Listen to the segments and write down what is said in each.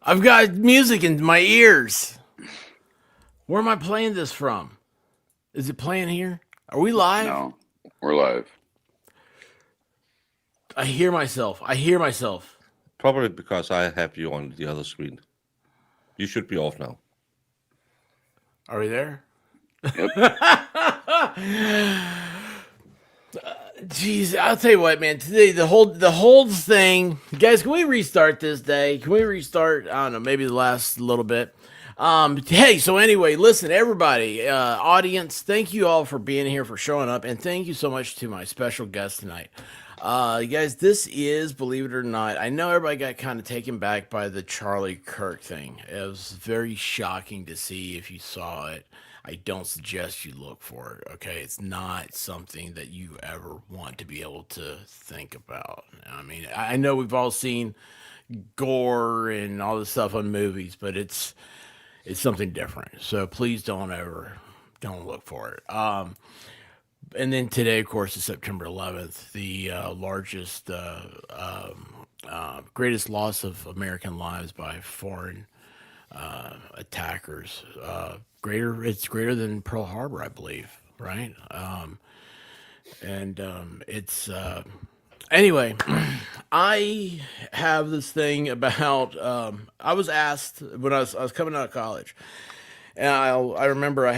I've got music in my ears. Where am I playing this from? Is it playing here? Are we live? No, we're live. I hear myself. I hear myself. Probably because I have you on the other screen. You should be off now. Are we there? Yep. Jeez, I'll tell you what, man. Today, the whole thing, guys. Can we restart this day? Can we restart? I don't know, maybe the last little bit. Hey, so anyway, listen, everybody, audience, thank you all for being here, for showing up, and thank you so much to my special guest tonight. You guys, this is, believe it or not, I know everybody got kind of taken back by the Charlie Kirk thing. It was very shocking to see if you saw it. I don't suggest you look for it, okay? It's not something that you ever want to be able to think about. I mean, I know we've all seen gore and all this stuff on movies, but it's something different. So please don't look for it. And then today, of course, is September 11th, the largest, greatest loss of American lives by foreign attackers. It's greater than Pearl Harbor, I believe, right? And it's anyway. I have this thing about. I was asked when I was coming out of college. And I remember I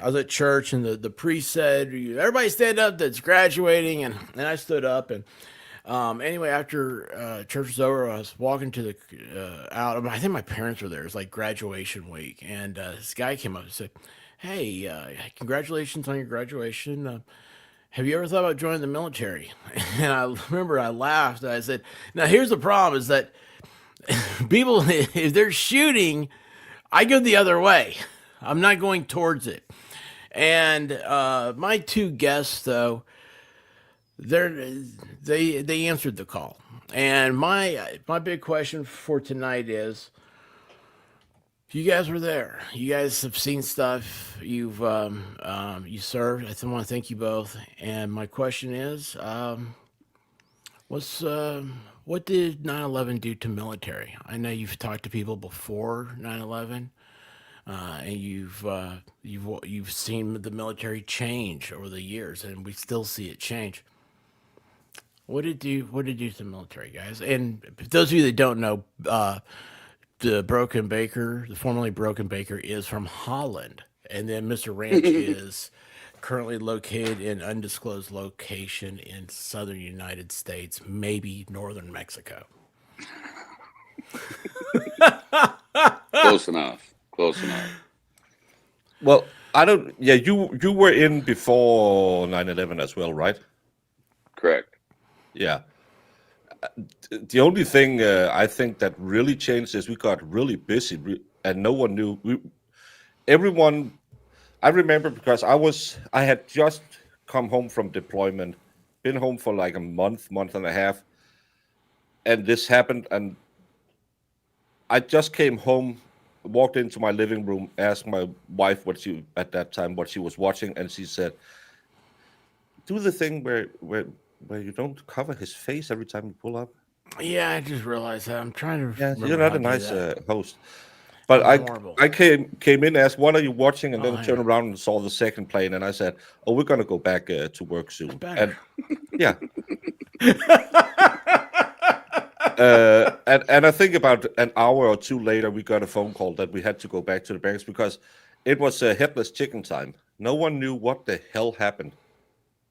was at church and the priest said, "Everybody stand up that's graduating," and I stood up and anyway, after church was over, I was walking to the out. I think my parents were there. It was like graduation week, and this guy came up and said, "Hey, congratulations on your graduation. Have you ever thought about joining the military?" And I remember I laughed. And I said, "Now here's the problem: is that people, if they're shooting, I go the other way. I'm not going towards it." And my two guests, though, they answered the call. And my big question for tonight is, you guys were there. You guys have seen stuff. You served. I want to thank you both. And my question is, what's what did 9/11 do to military? I know you've talked to people before 9/11, and you've seen the military change over the years, and we still see it change. What did you What did you do to the military, guys? And those of you that don't know, the formerly Broken Baker, is from Holland, and then Mr. Ranch is currently located in undisclosed location in southern United States, maybe northern Mexico. Close enough. Close enough. Well, I don't. Yeah, you were in before 9/11 as well, right? Correct. Yeah. The only thing I think that really changed is we got really busy, and no one knew. Everyone. I remember because I had just come home from deployment, been home for like a month and a half, and this happened, and I just came home, walked into my living room, asked my wife what she was watching, and she said, "Do the thing where you don't cover his face every time you pull up." Yeah, I just realized that. I'm trying to Yeah, you're remember not how a to do nice that. host. But I'm horrible. I came in, asked, "What are you watching?" And Oh, then hang turned on. around and saw the second plane, and I said, "Oh, we're gonna go back to work soon." Better. And yeah, and I think about an hour or two later, we got a phone call that we had to go back to the barracks because it was headless chicken time. No one knew what the hell happened.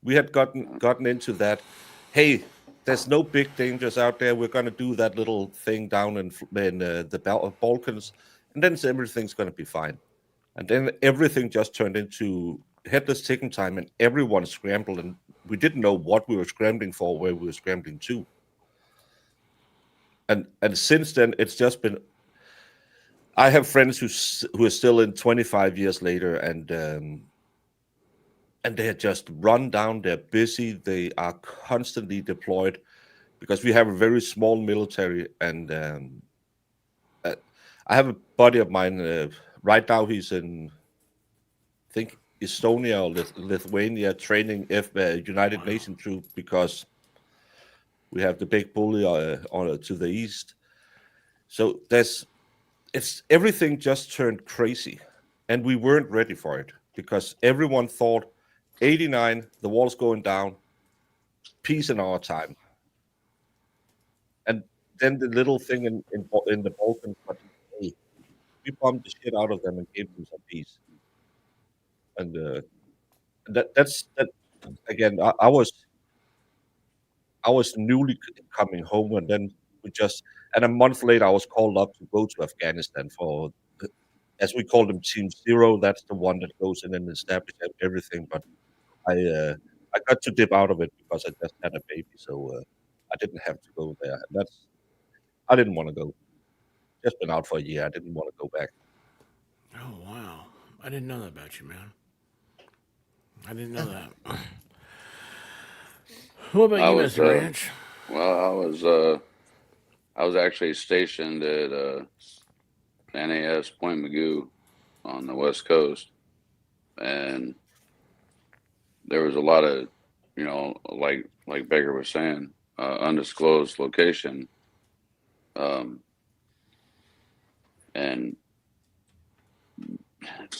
We had gotten into that. Hey, there's no big dangers out there. We're gonna do that little thing down in the Balkans, and then everything's gonna be fine. And then everything just turned into headless chicken time, and everyone scrambled, and we didn't know what we were scrambling for, where we were scrambling to. And since then, it's just been. I have friends who are still in 25 years later, and they're just run down. They're busy. They are constantly deployed because we have a very small military. And uh, I have a buddy of mine. Right now, he's in, I think, Estonia or Lithuania, training United Wow. Nations troops because we have the big bully to the east. So it's everything just turned crazy, and we weren't ready for it because everyone thought 89, the wall's going down, peace in our time, and then the little thing in the Balkans, but hey, we bombed the shit out of them and gave them some peace, and that's that again. I was newly coming home, and then we just and a month later I was called up to go to Afghanistan for, as we call them, Team Zero. That's the one that goes in and establishes everything. But I uh, I got to dip out of it because I just had a baby, so I didn't have to go there. And I didn't want to go. Just been out for a year. I didn't want to go back. Oh wow, I didn't know that about you, man. I didn't know that. What about I you, was Mr. Ranch? well, I was actually stationed at NAS Point Magoo on the West Coast, and there was a lot of, like Baker was saying, undisclosed location, um, and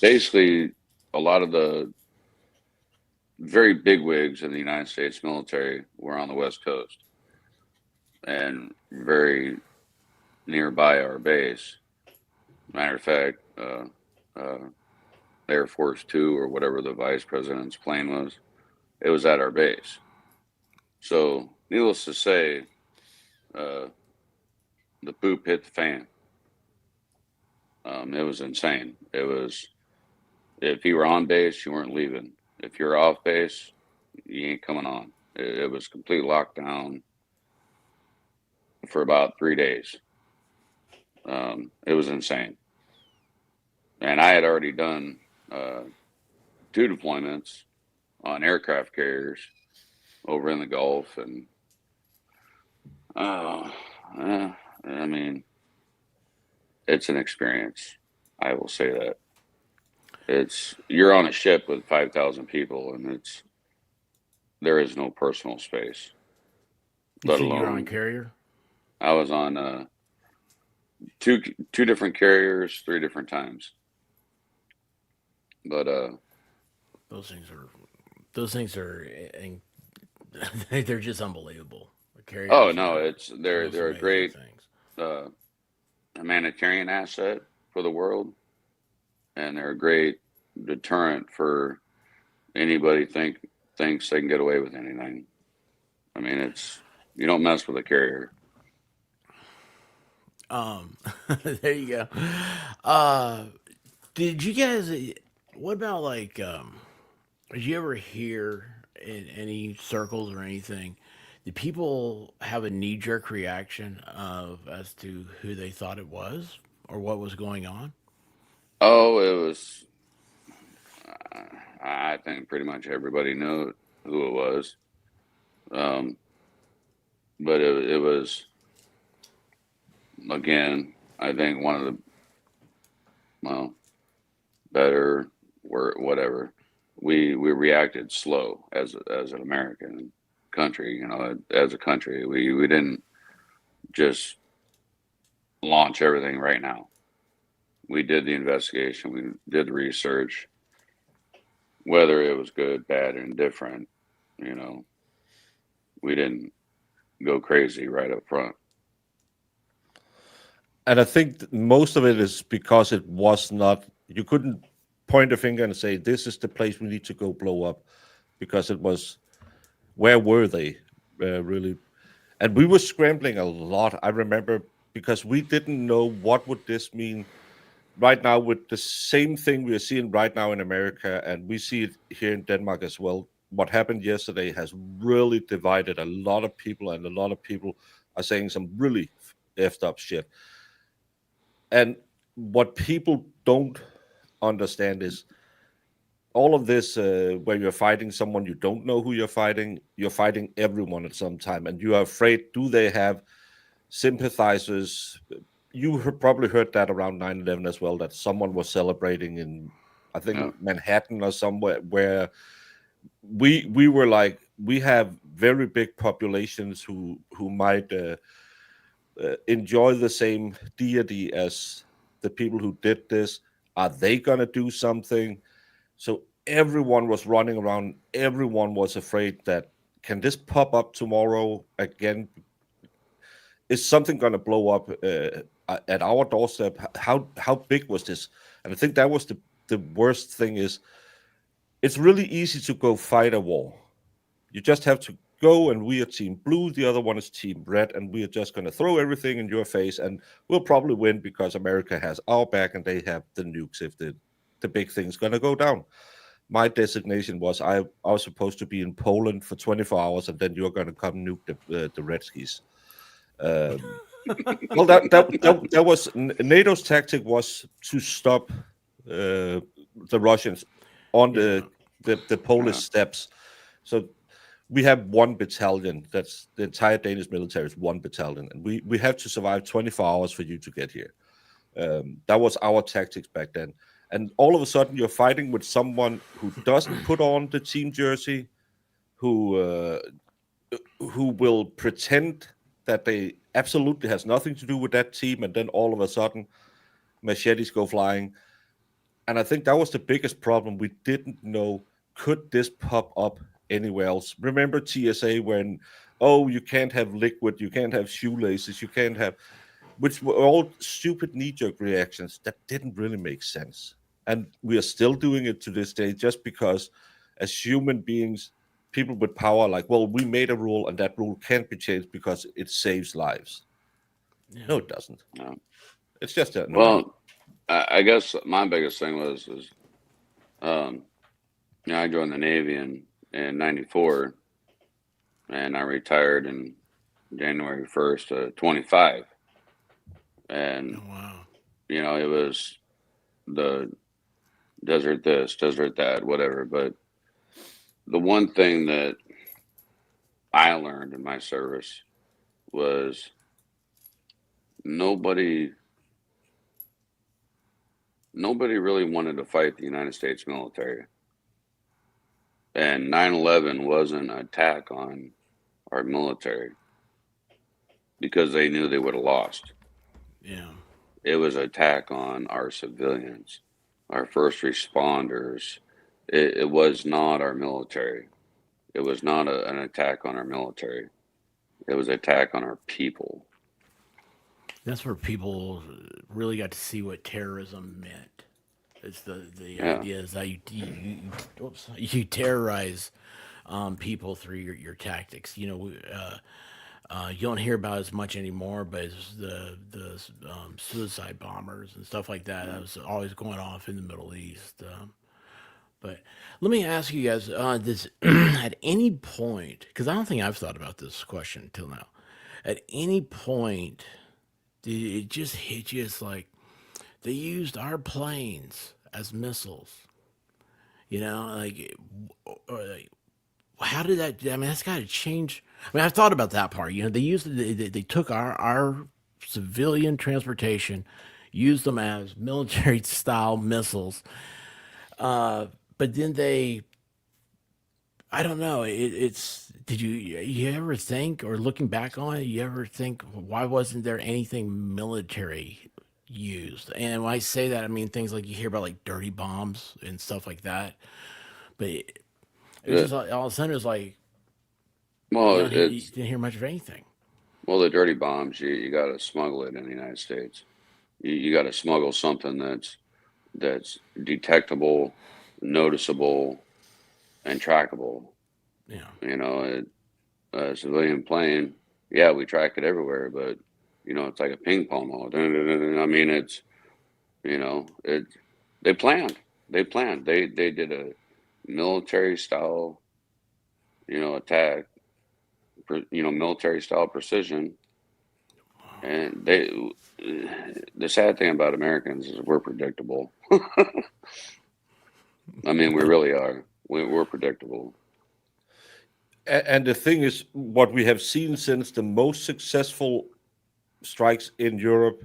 basically a lot of the very big wigs in the United States military were on the West Coast and very nearby our base. Matter of fact, uh, Air Force Two or whatever the vice president's plane was, it was at our base. So, needless to say, uh, the poop hit the fan. It was insane. It was, if you were on base, you weren't leaving. If you're off base, you ain't coming on. It was complete lockdown for about 3 days. It was insane. And I had already done two deployments on aircraft carriers over in the Gulf, and uh, I mean, it's an experience. I will say that you're on a ship with 5,000 people, and there is no personal space. You Let said you were on alone, carrier. I was on two different carriers, 3 different times. But Those things are those things are they're just unbelievable. The oh carriers no, are it's the they're most they're a amazing great things. uh, humanitarian asset for the world, and they're a great deterrent for anybody thinks they can get away with anything. I mean, you don't mess with a carrier. Um, there you go. Uh, did you guys? What about like? Did you ever hear in any circles or anything? Did people have a knee jerk reaction of as to who they thought it was or what was going on? Oh, it was. I think pretty much everybody knew who it was. Um, but it was, again, I think one of the, well, better or whatever. We reacted slow as an American country. As a country, we didn't just launch everything right now. We did the investigation. We did the research. Whether it was good, bad, or indifferent, you know, we didn't go crazy right up front. And I think most of it is because it was not. You couldn't point a finger and say this is the place we need to go blow up, because it was, where were they really? And we were scrambling a lot. I remember, because we didn't know what would this mean right now with the same thing we are seeing right now in America, and we see it here in Denmark as well. What happened yesterday has really divided a lot of people, and a lot of people are saying some really effed up shit. And what people don't understand is all of this, where you're fighting someone you don't know who you're fighting everyone at some time, and you are afraid, do they have sympathizers? You probably heard that around 9/11 as well, that someone was celebrating in, I Yeah, think, Manhattan or somewhere, where we were like, we have very big populations who might enjoy the same deity as the people who did this? Are they going to do something? So everyone was running around. Everyone was afraid that, can this pop up tomorrow again? Is something going to blow up at our doorstep? How big was this? And I think that was the worst thing. Is it's really easy to go fight a war. You just have to go, and we are team blue, the other one is team red, and we are just going to throw everything in your face, and we'll probably win because America has our back and they have the nukes if the big thing's going to go down. My designation was I was supposed to be in Poland for 24 hours, and then you're going to come nuke the Redskis. Well, that was NATO's tactic, was to stop the Russians on Yeah. the Polish steppes. So we have one battalion. That's the entire Danish military is one battalion, and we have to survive 24 hours for you to get here. That was our tactics back then. And all of a sudden, you're fighting with someone who doesn't put on the team jersey, who will pretend that they absolutely has nothing to do with that team, and then all of a sudden, machetes go flying. And I think that was the biggest problem. We didn't know, could this pop up anywhere else? Remember TSA when, oh, you can't have liquid, you can't have shoelaces, you can't have, which were all stupid knee-jerk reactions that didn't really make sense. And we are still doing it to this day just because, as human beings, people with power are like, well, we made a rule and that rule can't be changed because it saves lives. Yeah. No, it doesn't. No. It's just annoying. Well, I guess my biggest thing was I joined the Navy in '94, and I retired in January 1st, 25, and Oh, wow. it was the desert this, desert that, whatever. But the one thing that I learned in my service was nobody really wanted to fight the United States military. And 9/11 wasn't an attack on our military because they knew they would have lost. Yeah. It was an attack on our civilians, our first responders. It was not our military. It was not an attack on our military. It was an attack on our people. That's where people really got to see what terrorism meant. It's the Yeah. idea is that you terrorize people through your tactics. You don't hear about it as much anymore, but it's the suicide bombers and stuff like that. That was always going off in the Middle East. But let me ask you guys this: at any point, because I don't think I've thought about this question until now. At any point, did it just hit you? It's like they used our planes as missiles. Like, how did that? I mean, that's got to change. I mean, I've thought about that part. They took our civilian transportation, used them as military style missiles, but then I don't know. It's did you ever think, or looking back on it, you ever think why wasn't there anything military used? And when I say that, I mean things like you hear about like dirty bombs and stuff like that. But it was The, just like, all of a sudden it was like well, you it's didn't hear much of anything. the dirty bombs. You got to smuggle it in the United States. You got to smuggle something that's detectable, noticeable, and trackable. Yeah, A civilian plane, yeah, we track it everywhere, but it's like a ping pong ball. I mean, it. They planned. They did a military style, attack. Military style precision, and they. The sad thing about Americans is we're predictable. I mean, we really are. We're predictable. And the thing is, what we have seen since the most successful strikes in Europe,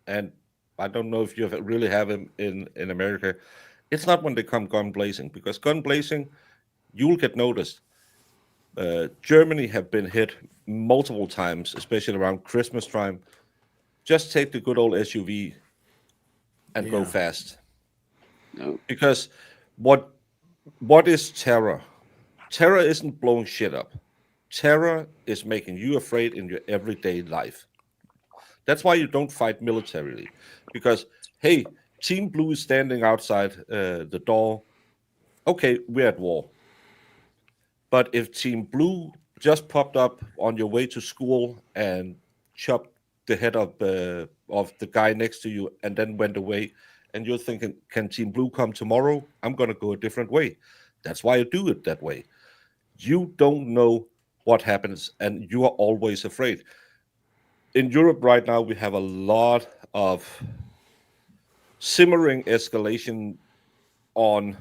and I don't know if you really have them in America, it's not when they come gun blazing, because gun blazing, you'll get noticed. Germany have been hit multiple times, especially around Christmas time. Just take the good old SUV and go Yeah. fast. No. Because what what is terror? Terror isn't blowing shit up. Terror is making you afraid in your everyday life. That's why you don't fight militarily. Because, hey, Team Blue is standing outside the door. Okay, we're at war. But if Team Blue just popped up on your way to school and chopped the head of the guy next to you and then went away, and you're thinking, can Team Blue come tomorrow? I'm going to go a different way. That's why you do it that way. You don't know what happens, and you are always afraid. In Europe right now, we have a lot of simmering escalation on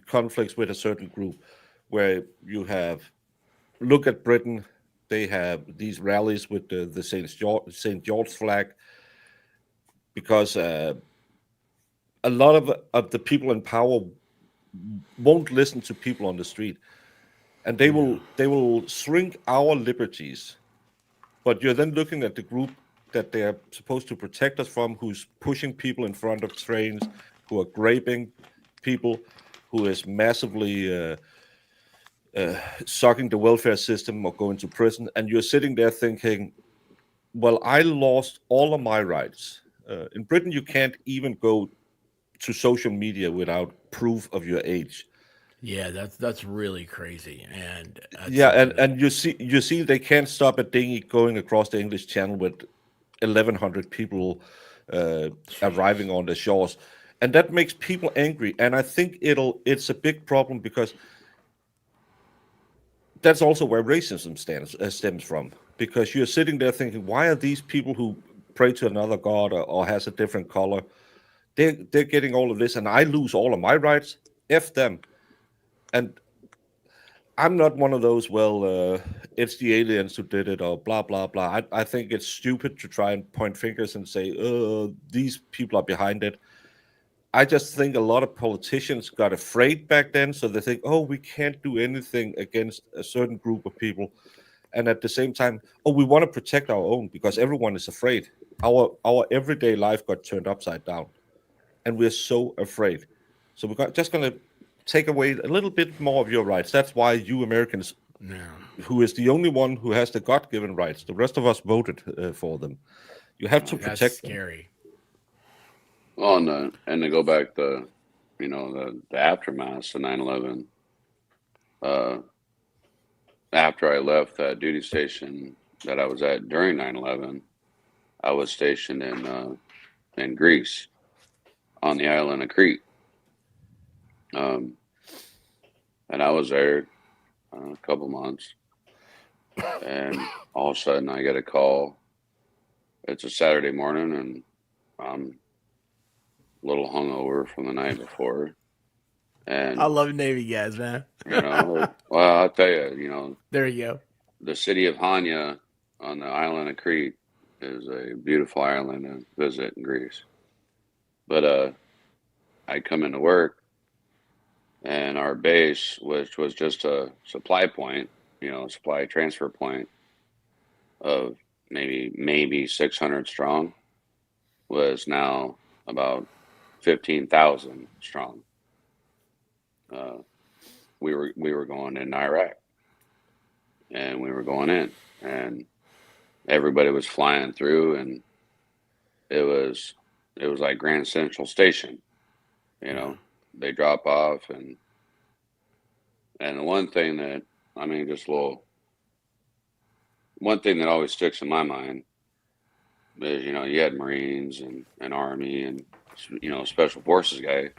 conflicts with a certain group, where you have look at Britain. They have these rallies with the Saint George flag because a lot of the people in power won't listen to people on the street, and Yeah. they will shrink our liberties. But you're then looking at the group that they are supposed to protect us from, who's pushing people in front of trains, who are raping people, who is massively sucking the welfare system or going to prison, and you're sitting there thinking, well, I lost all of my rights. In Britain, you can't even go to social media without proof of your age. Yeah, that's really crazy, and that's Yeah, something that. and you see they can't stop a dinghy going across the English Channel with 1,100 people arriving on the shores, and that makes people angry. And I think it's a big problem because that's also where racism stems from. Because you're sitting there thinking, why are these people who pray to another god or has a different color, they're getting all of this, and I lose all of my rights? F them. And I'm not one of those, well, it's the aliens who did it or blah, blah, blah. I think it's stupid to try and point fingers and say, these people are behind it. I just think a lot of politicians got afraid back then. So they think, oh, we can't do anything against a certain group of people. And at the same time, oh, we want to protect our own because everyone is afraid. Our everyday life got turned upside down, and we're so afraid. So we're just going to take away a little bit more of your rights. That's why you Americans, Yeah. who is the only one who has the God-given rights, the rest of us voted for them. You have to That's protect them. scary. Well, and to go back the, the aftermath of 9/11. Uh, After I left that duty station that I was at during 9/11, I was stationed in Greece on the island of Crete. Um, and I was there a couple months, and all of a sudden I get a call. It's a Saturday morning, and I'm a little hungover from the night before. I And, love Navy guys, man. well, I'll tell you, There you go. the city of Hania on the island of Crete is a beautiful island to visit in Greece. But I come into work, and our base, which was just a supply point, supply transfer point of maybe 600 strong, was now about 15,000 strong. Uh, we were going in Iraq, and we were going in, and everybody was flying through, and it was it was like Grand Central Station. You Yeah. know, they drop off, and the one thing that, just a little one thing that always sticks in my mind is, you had Marines and Army and, Special Forces guy.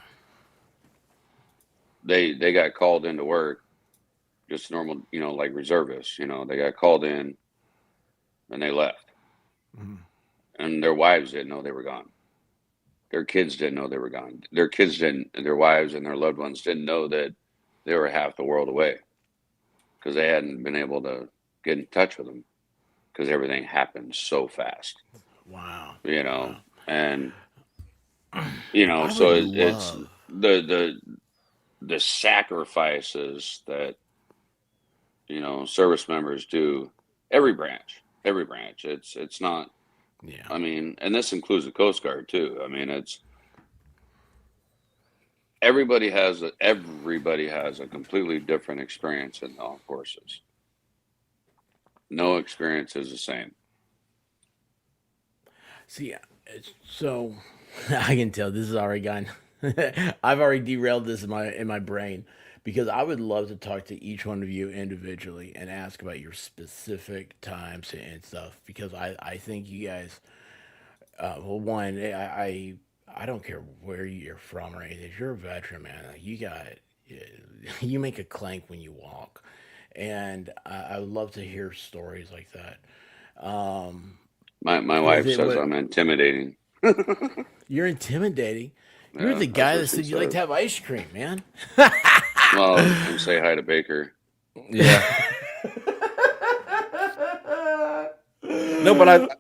They got called into work, just normal, like reservists. They got called in and they left, Mhm. and their wives didn't know they were gone. Their kids didn't know they were gone. Their kids didn't. Their wives and their loved ones didn't know that they were half the world away, because they hadn't been able to get in touch with them, because everything happened so fast. Wow. You know, Wow. and I so would it's love. the sacrifices that service members do every branch. It's not. Yeah. I mean, and this includes the Coast Guard too. I mean, it's everybody has a completely different experience in the armed forces. No experience is the same. See, so I can tell this has already gone. I've already derailed this in my brain because I would love to talk to each one of you individually and ask about your specific times and stuff because I think you guys, well, one, I don't care where you're from or anything. If you're a veteran, man, like, you make a clank when you walk, and I would love to hear stories like that. Um, My is wife it says what I'm intimidating. you're intimidating? You're Yeah, the that's guy what that she said you like to says. have ice cream, man. Well, and say hi to Baker. Yeah. No, but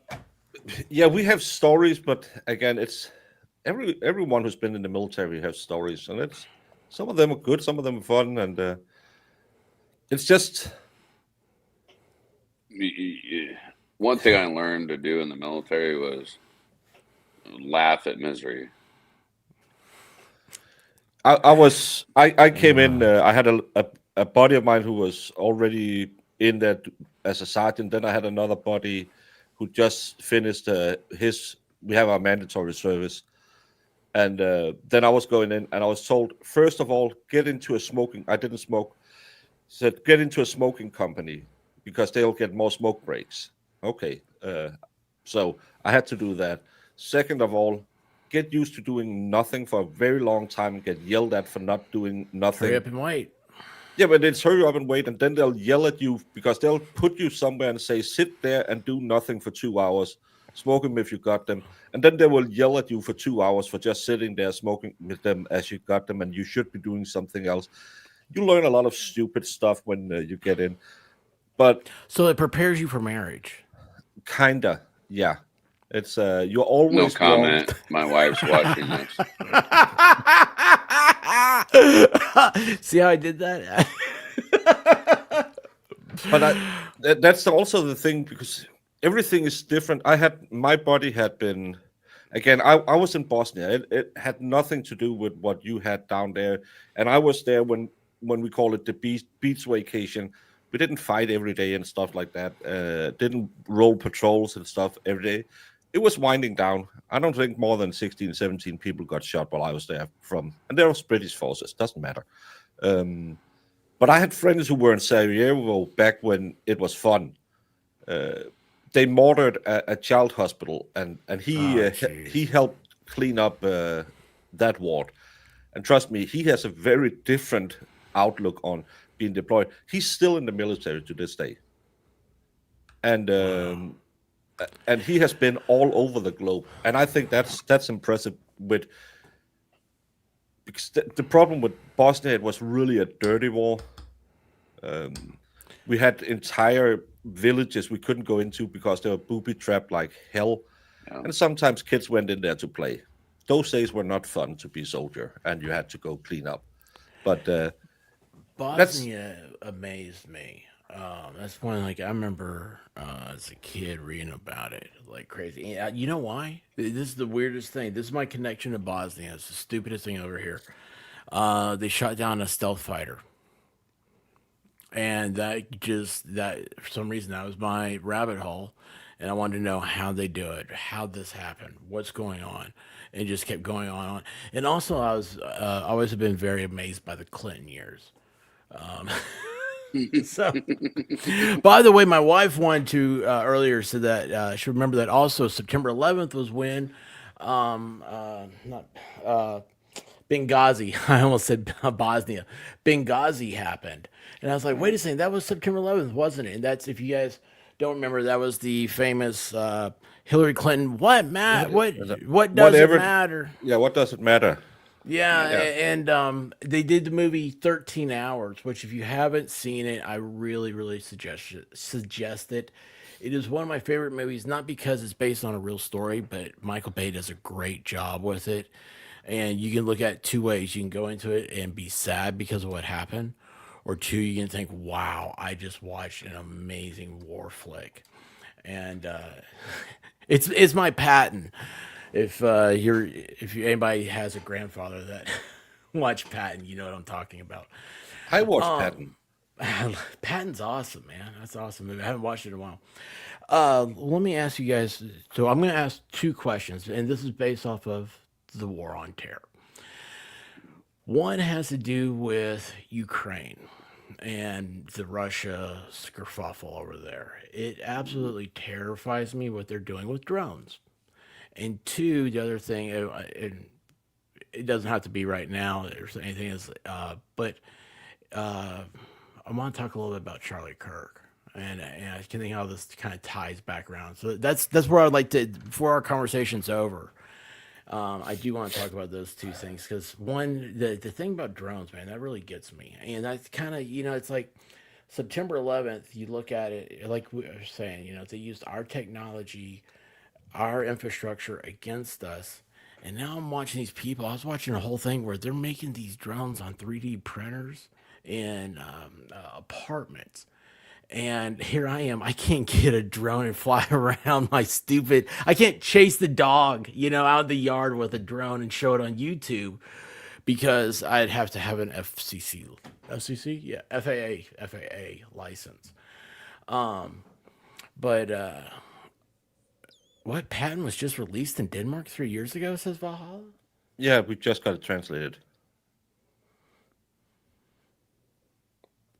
yeah, we have stories, but again, it's everyone who's been in the military has stories, and it's some of them are good, some of them are fun, and it's just One thing I learned to do in the military was laugh at misery. I came in. I had a buddy of mine who was already in that as a sergeant. Then I had another buddy who just finished his. We have our mandatory service, and then I was going in, and I was told first of all get into a smoking. I didn't smoke. Said get into a smoking company because they'll get more smoke breaks. Okay, so I had to do that. Second of all, get used to doing nothing for a very long time and get yelled at for not doing Hurry nothing. up and wait. Yeah, but it's hurry up and wait, and then they'll yell at you because they'll put you somewhere and say, sit there and do nothing for 2 hours. Smoke them if you got them. And then they will yell at you for 2 hours for just sitting there smoking with them as you got them, and you should be doing something else. You learn a lot of stupid stuff when you get in, but So it prepares you for marriage. kinda, yeah. It's you're No always wrong. comment. My wife's watching this. See how I did that? But that's also the thing because everything is different. I had my body had been again. I was in Bosnia. It had nothing to do with what you had down there, and I was there when we call it the beach vacation. We didn't fight every day and stuff like that. Didn't roll patrols and stuff every day. It was winding down. I don't think more than 16, 17 people got shot while I was there from, and there was British forces. Doesn't matter. Um, but I had friends who were in Sarajevo back when it was fun. Uh, they mortared a child hospital, and Oh, he jeez. helped clean up that ward. And trust me, he has a very different outlook on being deployed. He's still in the military to this day, and Wow. and he has been all over the globe. And I think that's impressive. With because the problem with Bosnia, it was really a dirty war. Um, we had entire villages we couldn't go into because they were booby trapped like hell, Yeah. and sometimes kids went in there to play. Those days were not fun to be a soldier, and you had to go clean up. But that's Bosnia amazed me. That's one like I remember as a kid reading about it like crazy. You know why? This is the weirdest thing. This is my connection to Bosnia. It's the stupidest thing over here. They shot down a stealth fighter, and that for some reason that was my rabbit hole, and I wanted to know how they do it, how this happened, what's going on, and it just kept going on. And also, I always have been very amazed by the Clinton years. So, by the way, my wife wanted to earlier said that she remember that also September 11th was when not Benghazi. I almost said Bosnia. Benghazi happened, and I was like, wait a second, that was September 11th, wasn't it? And that's if you guys don't remember, that was the famous Hillary Clinton. What Matt? What does it whatever. matter? Yeah, what does it matter? Yeah, Yeah, and they did the movie 13 Hours, which if you haven't seen it, I really, really suggest it. It is one of my favorite movies, not because it's based on a real story, but Michael Bay does a great job with it. And you can look at it two ways. You can go into it and be sad because of what happened, or two, you can think, "Wow, I just watched an amazing war flick," and it's my Patton. If anybody has a grandfather that watched Patton, you know what I'm talking about. I watched Patton. Patton's awesome, man. That's awesome. I haven't watched it in a while. Let me ask you guys. So I'm going to ask two questions, and this is based off of the war on terror. One has to do with Ukraine and the Russia kerfuffle over there. It absolutely terrifies me what they're doing with drones. And two, the other thing, it doesn't have to be right now or anything, but I want to talk a little bit about Charlie Kirk. And I can think how this kind of ties back around. So that's where I'd like to, before our conversation's over, I do want to talk about those two things because one, the thing about drones, man, that really gets me, and that's kind of it's like September 11th. You look at it like we were saying, they used our technology, our infrastructure against us, and now I'm watching these people. I was watching a whole thing where they're making these drones on 3D printers in apartments. And here I am. I can't get a drone and fly around my stupid. I can't chase the dog, out of the yard with a drone and show it on YouTube because I'd have to have an FCC, yeah, FAA license. But what patent was just released in Denmark 3 years ago? Says Valhalla. Yeah, we just got it translated.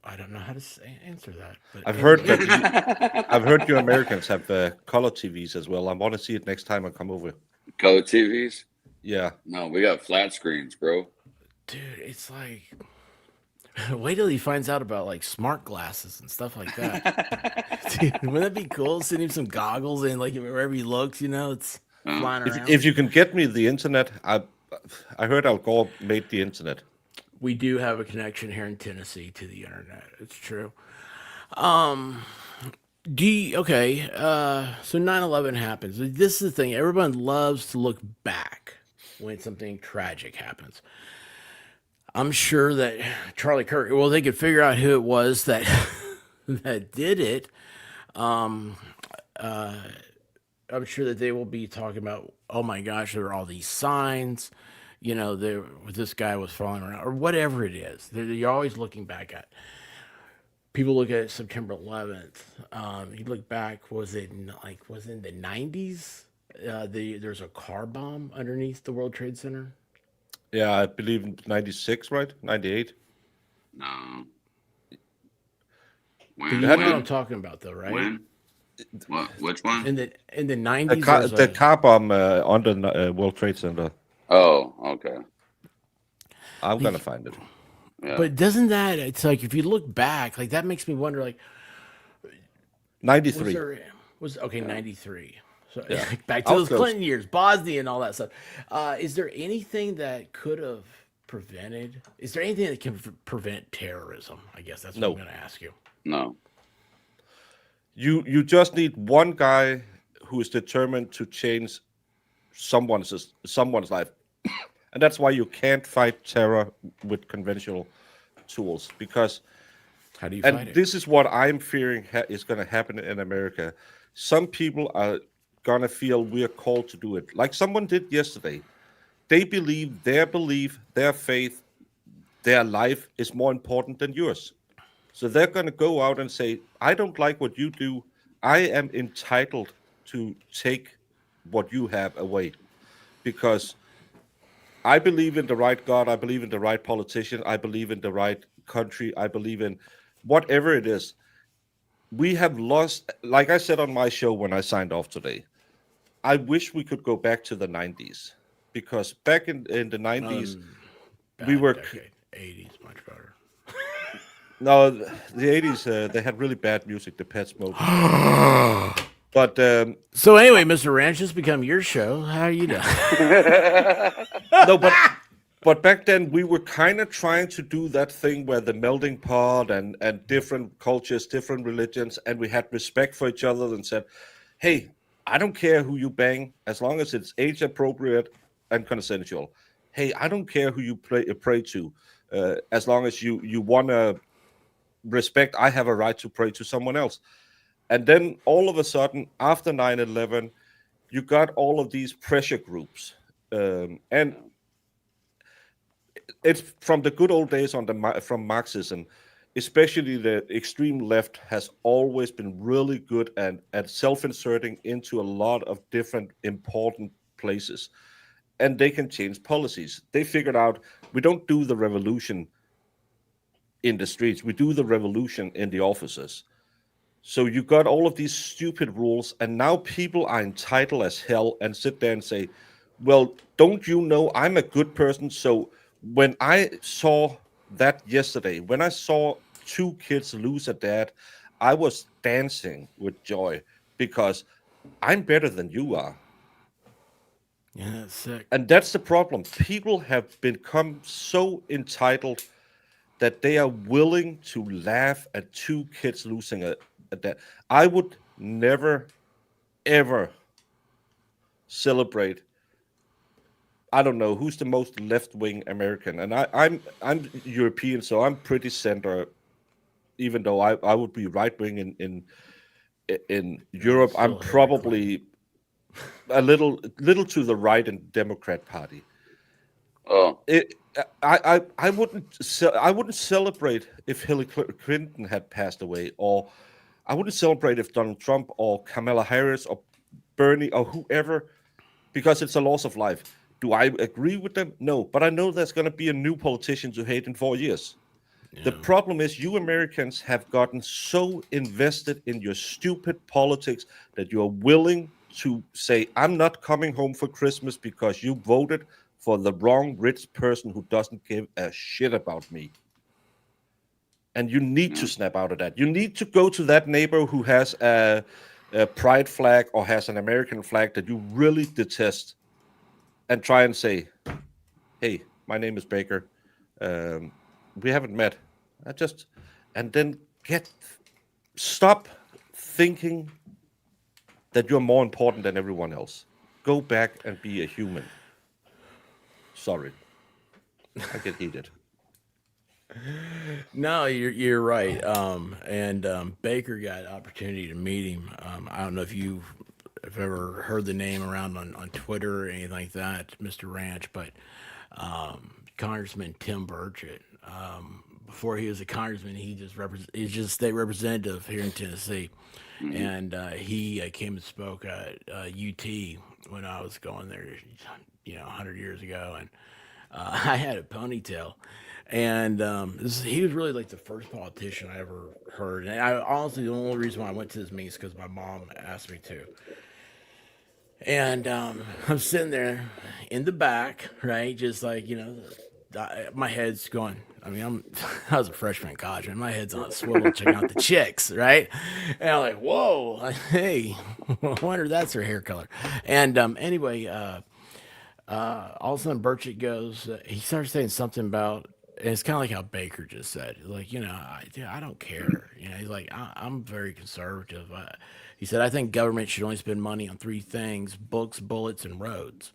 I don't know how to answer that. But I've heard that. I've heard you Americans have color TVs as well. I want to see it next time I come over. Color TVs? Yeah. No, we got flat screens, bro. Dude, it's like, wait till he finds out about like smart glasses and stuff like that. Dude, wouldn't that be cool? Send him some goggles and like wherever he looks, it's flying around. If you can get me the internet, I heard Al Gore made the internet. We do have a connection here in Tennessee to the internet. It's true. Okay. So 9/11 happens. This is the thing. Everyone loves to look back when something tragic happens. I'm sure that Charlie Kirk, well, they could figure out who it was that that did it. I'm sure that they will be talking about, oh my gosh, there are all these signs, this guy was falling around, or whatever it is. You're always looking back at. People look at September 11th. You look back, was it in the 90s? There's a car bomb underneath the World Trade Center. Yeah, I believe in 96, right? 98. No. You know what I'm talking about, though, right? When? What? Which one? In the 90s, The car bomb on the World Trade Center. Oh, okay. I'm gonna find it. Yeah. But doesn't that? It's like if you look back, like that makes me wonder. Like 93. Was 93. So Yeah. back to those Clinton years, Bosnia and all that stuff. Is there anything that could have prevented? Is there anything that can prevent terrorism? I guess that's what I'm going to ask you. No. You just need one guy who is determined to change someone's life, and that's why you can't fight terror with conventional tools. Because how do you fight it? And this is what I'm fearing is going to happen in America. Some people are going to feel we are called to do it, like someone did yesterday. They believe, their faith, their life is more important than yours. So they're going to go out and say, I don't like what you do. I am entitled to take what you have away because I believe in the right God. I believe in the right politician. I believe in the right country. I believe in whatever it is. We have lost, like I said on my show when I signed off today, I wish we could go back to the 90s because back in the 90s, we were... Decade. 80s, much better. No, the 80s, they had really bad music, the Pet Smoke. But so anyway, Mr. Ranch, this become your show. How are you doing? No, but back then we were kind of trying to do that thing where the melting pot and different cultures, different religions, and we had respect for each other and said, hey, I don't care who you bang as long as it's age appropriate and consensual. Hey, I don't care who you pray to as long as you want to respect. I have a right to pray to someone else. And then all of a sudden, after 9/11, you got all of these pressure groups. And Yeah. it's from the good old days from Marxism, especially the extreme left has always been really good at self-inserting into a lot of different important places, and they can change policies. They figured out we don't do the revolution in the streets, we do the revolution in the offices. So you got all of these stupid rules, and now people are entitled as hell and sit there and say, "Well, don't you know I'm a good person?" So when I saw that yesterday, when I saw two kids lose a dad, I was dancing with joy because I'm better than you are. Yeah, that's sick. And that's the problem. People have become so entitled that they are willing to laugh at two kids losing a dad. I would never ever celebrate. I don't know who's the most left wing American, and I'm European, so I'm pretty center. Even though I would be right wing in Yeah, Europe, I'm still Hillary Clinton. probably a little to the right in Democrat Party. Oh, It, I wouldn't celebrate if Hillary Clinton had passed away, or I wouldn't celebrate if Donald Trump or Kamala Harris or Bernie or whoever, because it's a loss of life. Do I agree with them? No, but I know there's going to be a new politician to hate in 4 years. The Yeah. problem is, you Americans have gotten so invested in your stupid politics that you are willing to say, "I'm not coming home for Christmas because you voted for the wrong rich person who doesn't give a shit about me." And you need to yeah. snap out of that. You need to go to that neighbor who has a pride flag or has an American flag that you really detest and try and say, "Hey, my name is Baker. Um, we haven't met. I just," and then stop thinking that you're more important than everyone else. Go back and be a human. Sorry, I get heated. No, you're right. And Baker got opportunity to meet him. I don't know if you have ever heard the name around on Twitter or anything like that, Mr. Ranch, but Congressman Tim Burchett. Before he was a congressman, he's just state representative here in Tennessee, Hmm. and he came and spoke at UT when I was going there, 100 years ago, and I had a ponytail, and he was really like the first politician I ever heard. And I honestly, the only reason why I went to this meeting is because my mom asked me to. And I'm sitting there in the back, right, just like my head's going. I mean, I was a freshman in college, and my head's on a swivel checking out the chicks, right? And I'm like, whoa, like, hey, I wonder that's her hair color. And anyway, all of a sudden Burchett goes, he starts saying something about, and it's kind of like how Baker just said, like, dude, I don't care. He's like, I'm very conservative. He said, I think government should only spend money on three things: books, bullets, and roads.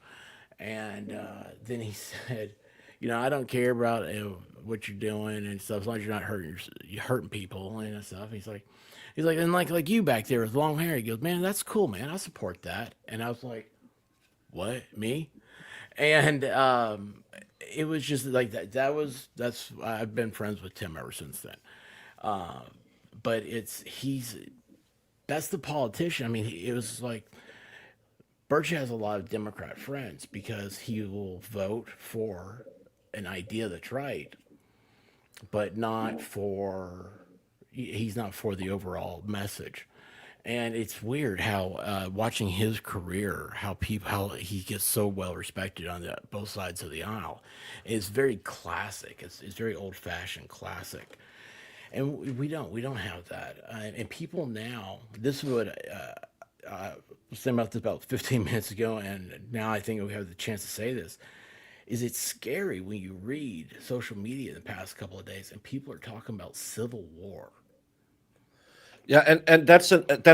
And then he said, I don't care about what you're doing and stuff, as long as you're not you're hurting people and stuff. He's like, and like you back there with long hair. He goes, man, that's cool, man. I support that. And I was like, what, me? And it was just like that. That's I've been friends with Tim ever since then. But he's that's the politician. I mean, it was like Birch has a lot of Democrat friends because he will vote for an idea that's right, but not for he's not for the overall message. And it's weird how watching his career, how he gets so well respected on both sides of the aisle, is very classic. It's very old fashioned classic, and we don't have that. And people now, this is what I was saying about this about 15 minutes ago, and now I think we have the chance to say this. Is it scary when you read social media in the past couple of days and people are talking about civil war? Yeah, and that's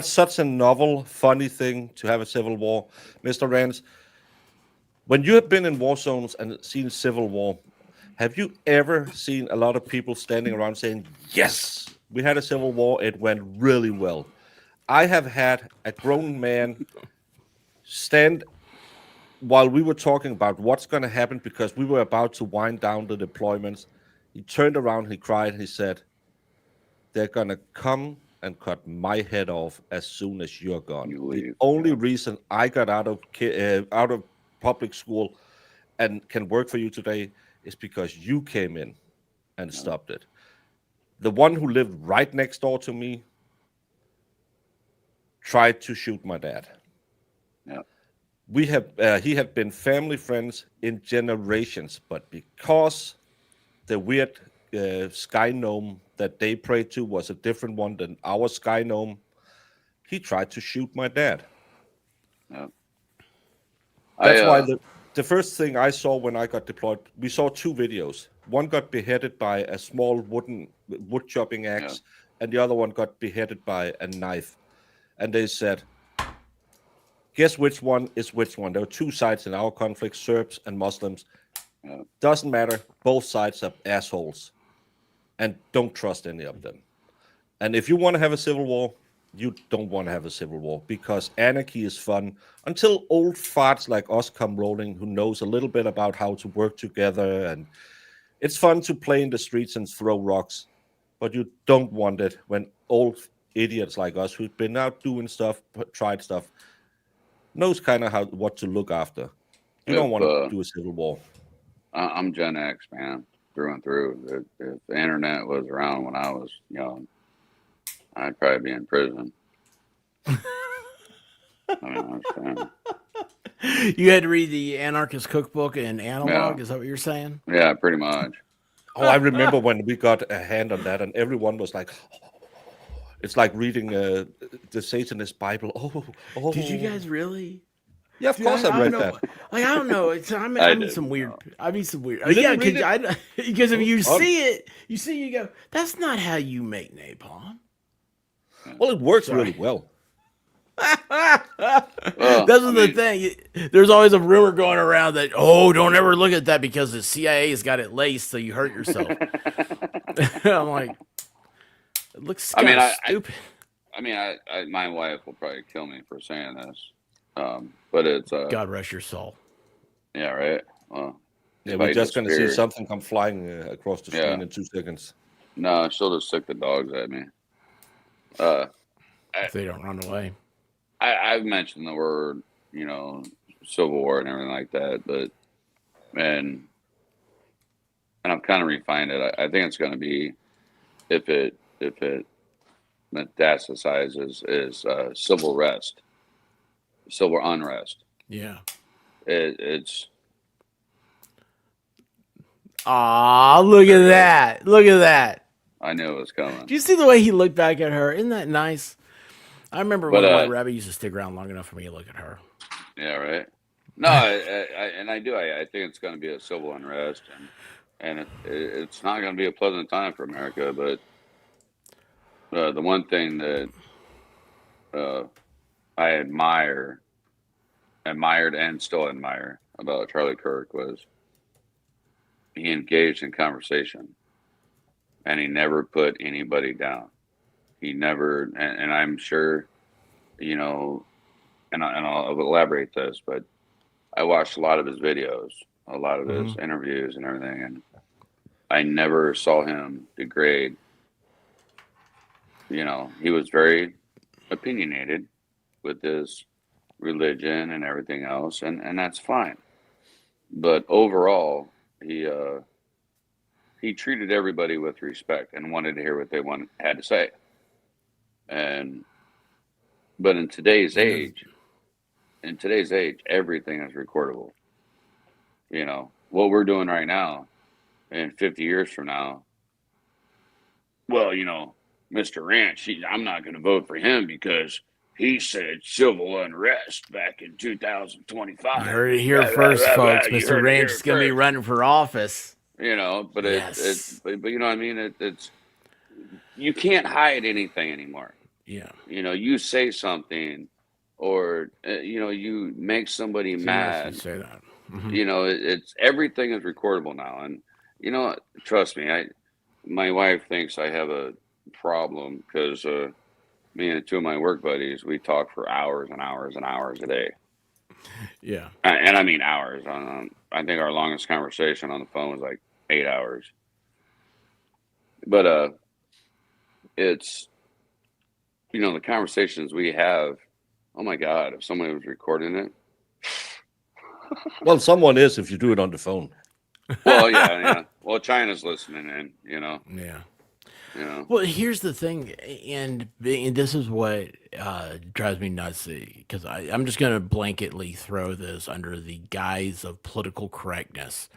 such a novel, funny thing to have a civil war, Mr. Rance. When you have been in war zones and seen civil war, have you ever seen a lot of people standing around saying, "Yes, We had a civil war. It went really well. I have had a grown man stand while we were talking about what's going to happen because we were about to wind down the deployments. He turned around, he cried, he said, "They're going to come and cut my head off as soon as you're gone. You The leave. only reason I got out of public school and can work for you today is because you came in and Yeah. stopped it." The one who lived right next door to me tried to shoot my dad. Yeah. He had been family friends in generations, but because the weird sky gnome that they prayed to was a different one than our sky gnome, he tried to shoot my dad. Yeah. That's why I the first thing I saw when I got deployed, we saw two videos. One got beheaded by a small wood chopping yeah. axe, and the other one got beheaded by a knife. And they said, "Guess which one is which one?" There were two sides in our conflict, Serbs and Muslims. Yeah. Doesn't matter. Both sides are assholes, and don't trust any of them. And if you want to have a civil war, you don't want to have a civil war because anarchy is fun until old farts like us come rolling who knows a little bit about how to work together. And it's fun to play in the streets and throw rocks, but you don't want it when old idiots like us who've been out doing stuff, tried stuff, knows kind of how what to look after. You don't If want to do a civil war. I'm Gen X, man, through and through. If the internet was around when I was young, I'd probably be in prison. I mean, You had to read the Anarchist Cookbook and yeah, Analog. Is that what you're saying? yeah, pretty much. Oh, I remember when we got a hand on that, and everyone was like, it's like reading the Satanist Bible. Oh. Did you guys really? Yeah, of Dude, course I I read don't know. that. Like I don't know. It's I mean, I I mean didn't some weird. know. I mean some weird. You Yeah, didn't read it? because if you Oh, see it, you go. That's not how you make napalm. well, it works Sorry. really well. That's Well, the thing. There's always a rumor going around that don't ever look at that because the CIA's got it laced, so you hurt yourself. I'm like, it looks I kind mean, of I- stupid. my wife will probably kill me for saying this, but it's God rest your soul. yeah, right. Well, Yeah, if we're I just going to see disappear, something come flying across the screen Yeah. in 2 seconds. no, she'll just sick the dogs at me. Uh, If they don't run away. I've mentioned the word, Civil War and everything like that, but and I've kind of refined it. I think it's going to be if it metastasizes is civil rest, civil unrest. Yeah. It's Look at that. Look at that. I knew it was coming. Do you see the way he looked back at her? Isn't that nice? I remember But, when White Rabbit used to stick around long enough for me to look at her. Yeah, right. No, I do. I think it's going to be a civil unrest, and it's not going to be a pleasant time for America. But the one thing that I admired and still admire about Charlie Kirk was he engaged in conversation, and he never put anybody down. He never, and I'm sure, and I'll elaborate this, but I watched a lot of his videos, a lot of his interviews and everything, and I never saw him degrade. He was very opinionated with his religion and everything else, and that's fine. But overall, he treated everybody with respect and wanted to hear what they had to say. But in today's age, everything is recordable. What we're doing right now, and 50 years from now, well, Mr. Ranch, I'm not going to vote for him because he said civil unrest back in 2025. You heard it here first, folks. You Mr. heard it Range here is going to be first. running for office. But Yes. but you know what I mean? It's you can't hide anything anymore. Yeah. You say something, or you make somebody It's mad. nice you say that. It's everything is recordable now, and trust me, my wife thinks I have a problem because me and two of my work buddies, we talk for hours and hours and hours a day. Yeah. And I mean hours. I think our longest conversation on the phone was like 8 hours. But it's, the conversations we have. Oh my God, if somebody was recording it. Well, someone is if you do it on the phone. Well, yeah. Well, China's listening in, Yeah. you Well, here's the thing, and this is what drives me nuts, because I'm just going to blanketly throw this under the guise of political correctness,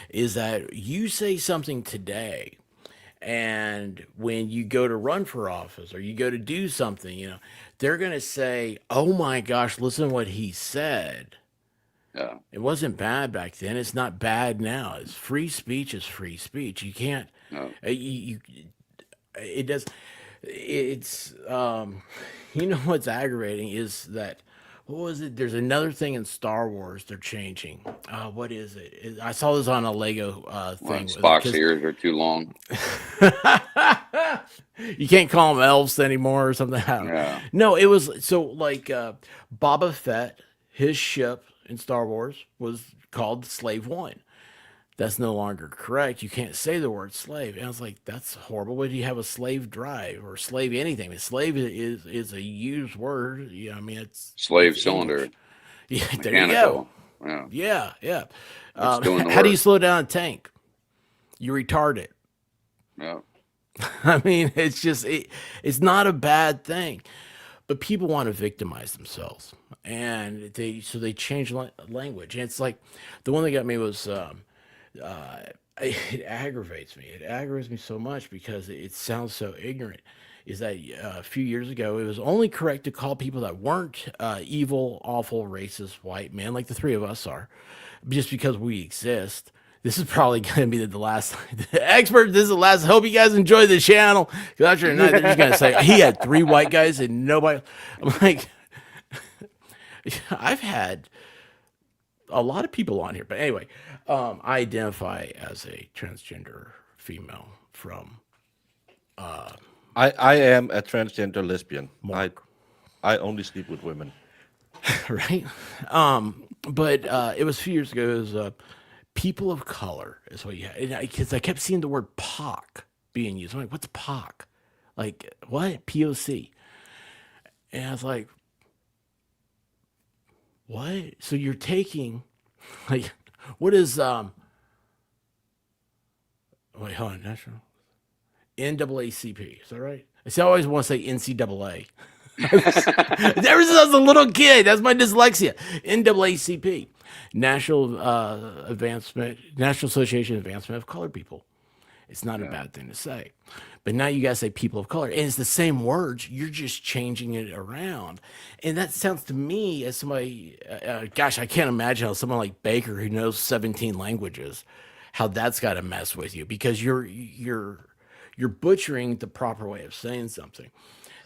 is that you say something today, and when you go to run for office or you go to do something, they're going to say, oh my gosh, listen to what he said. Yeah. It wasn't bad back then. It's not bad now. It's free speech is free speech. You can't, No. you it does it's what's aggravating is that what was it, there's another thing in Star Wars they're changing. What is it? I saw this on a Lego Well, thing Spock's because ears are too long. you can't call them elves anymore or something. I don't know. Yeah. No, it was so like Boba Fett, his ship in Star Wars was called Slave One. That's no longer correct. You can't say the word slave. And I was like, that's horrible. Why do you have a slave drive or slave anything? I mean, slave is a used word. I mean, Slave it's cylinder, English. Yeah, there you go. mechanical. Yeah. Yeah, yeah. It's doing the How do you work. slow down a tank? You retard it. Yeah. I mean, it's not a bad thing, but people want to victimize themselves, and they change language. And it's like the one that got me was it aggravates me. It aggravates me so much because it sounds so ignorant. Is that a few years ago, it was only correct to call people that weren't evil, awful, racist white men like the three of us are, just because we exist. This is probably going to be the last expert. This is the last. Hope you guys enjoy the channel. Because after tonight, they're just going to say he had three white guys and nobody. I'm like, I've had a lot of people on here, but anyway, I identify as a transgender female from I am a transgender lesbian. Mark, I only sleep with women. right? But it was a few years ago. It was people of color is what you had, because I kept seeing the word POC being used. I'm like, what's POC? Like what? POC? And I was like, what? So you're taking, like, what is wait, hold on, national NAACP, is that right? I see, I always want to say NCAA. Ever since I was a little kid, that's my dyslexia. NAACP, National Association of Advancement of Colored People. It's not a bad thing to say. But now you guys say people of color, and it's the same words. You're just changing it around, and that sounds to me as somebody. Gosh, I can't imagine how someone like Baker, who knows 17 languages, how that's got to mess with you, because you're butchering the proper way of saying something.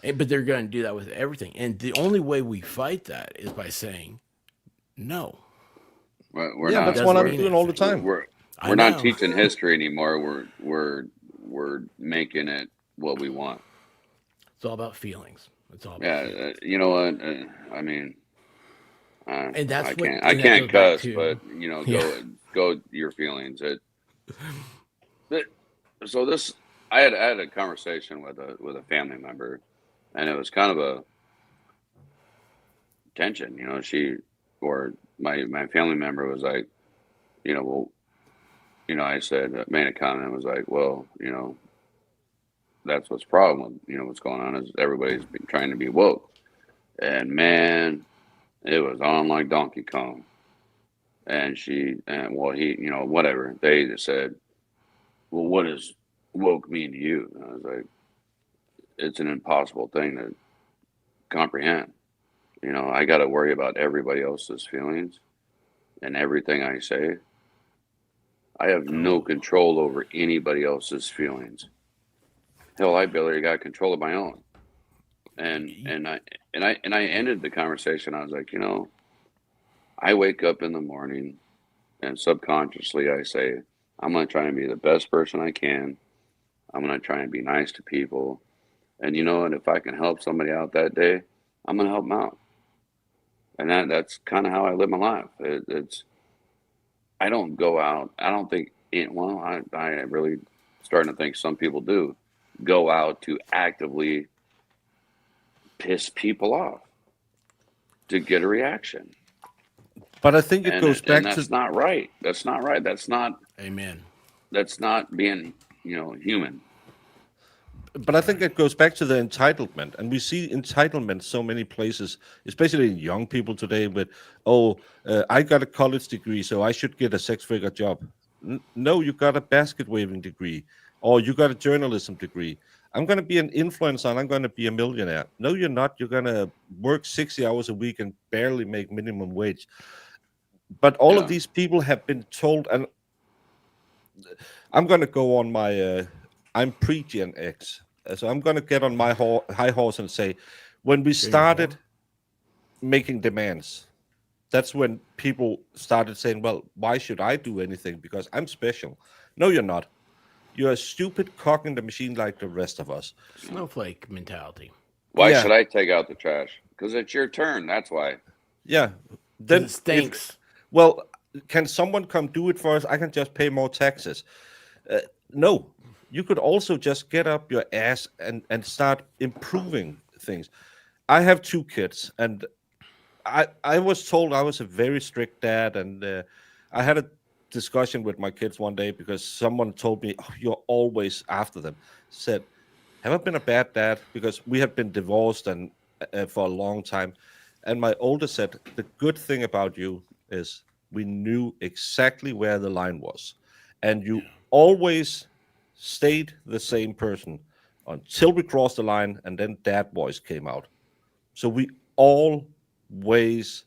But they're going to do that with everything, and the only way we fight that is by saying no. We're Yeah, not. that's what I'm mean doing all the anything. time. We're I we're not know. teaching history anymore. We're making it what we want. It's all about feelings. It's all about Yeah. feelings, You know what? I mean, and I that's what, can't. I and that can't goes back cuss, to but yeah. go your feelings. But so this, I had a conversation with a family member, and it was kind of a tension. She or my family member was like, well, I said, made a comment, was like, well, that's what's problem. What's going on is everybody's been trying to be woke, and man, it was on like Donkey Kong. And well, he, whatever. They just said, well, what does woke mean to you? And I was like, it's an impossible thing to comprehend. I got to worry about everybody else's feelings and everything I say. I have no Oh, control over anybody else's feelings. Hell, I barely got control of my own. And y- and I and I ended the conversation. I was like, I wake up in the morning and subconsciously I say, I'm gonna try and be the best person I can. I'm going to try and be nice to people. And and if I can help somebody out that day, I'm going to help them out. And that's kind of how I live my life. It's I don't go out. I don't think well, I really starting to think some people do go out to actively piss people off to get a reaction. But I think it And goes and back to that's not right. That's not right. Amen. That's not being, human. but I think it goes back to the entitlement, and we see entitlement so many places, especially in young people today. With I got a college degree, so I should get a six-figure job. No, you got a basket waving degree, or you got a journalism degree. I'm going to be an influencer, and I'm going to be a millionaire. No, you're not. You're going to work 60 hours a week and barely make minimum wage. But all of Yeah. these people have been told, and I'm going to go on my. I'm pre-Gen X, so I'm going to get on my high horse and say, when we Gen started 4? making demands, that's when people started saying, "Well, why should I do anything? Because I'm special." No, you're not. You're a stupid cog in the machine like the rest of us. Yeah. Snowflake mentality. Why Yeah, should I take out the trash? Because it's your turn. That's why. yeah. Because it Then if stinks. well, can someone come do it for us? I can just pay more taxes. Uh, no, you could also just get up your ass and start improving things. I have two kids, and I was told I was a very strict dad, and I had a discussion with my kids one day because someone told me, "Oh, you're always after them." Said, "Have I been a bad dad?" Because we had been divorced and for a long time, and my oldest said, "The good thing about you is we knew exactly where the line was, and you always stayed the same person until we crossed the line, and then dad voice came out. So we always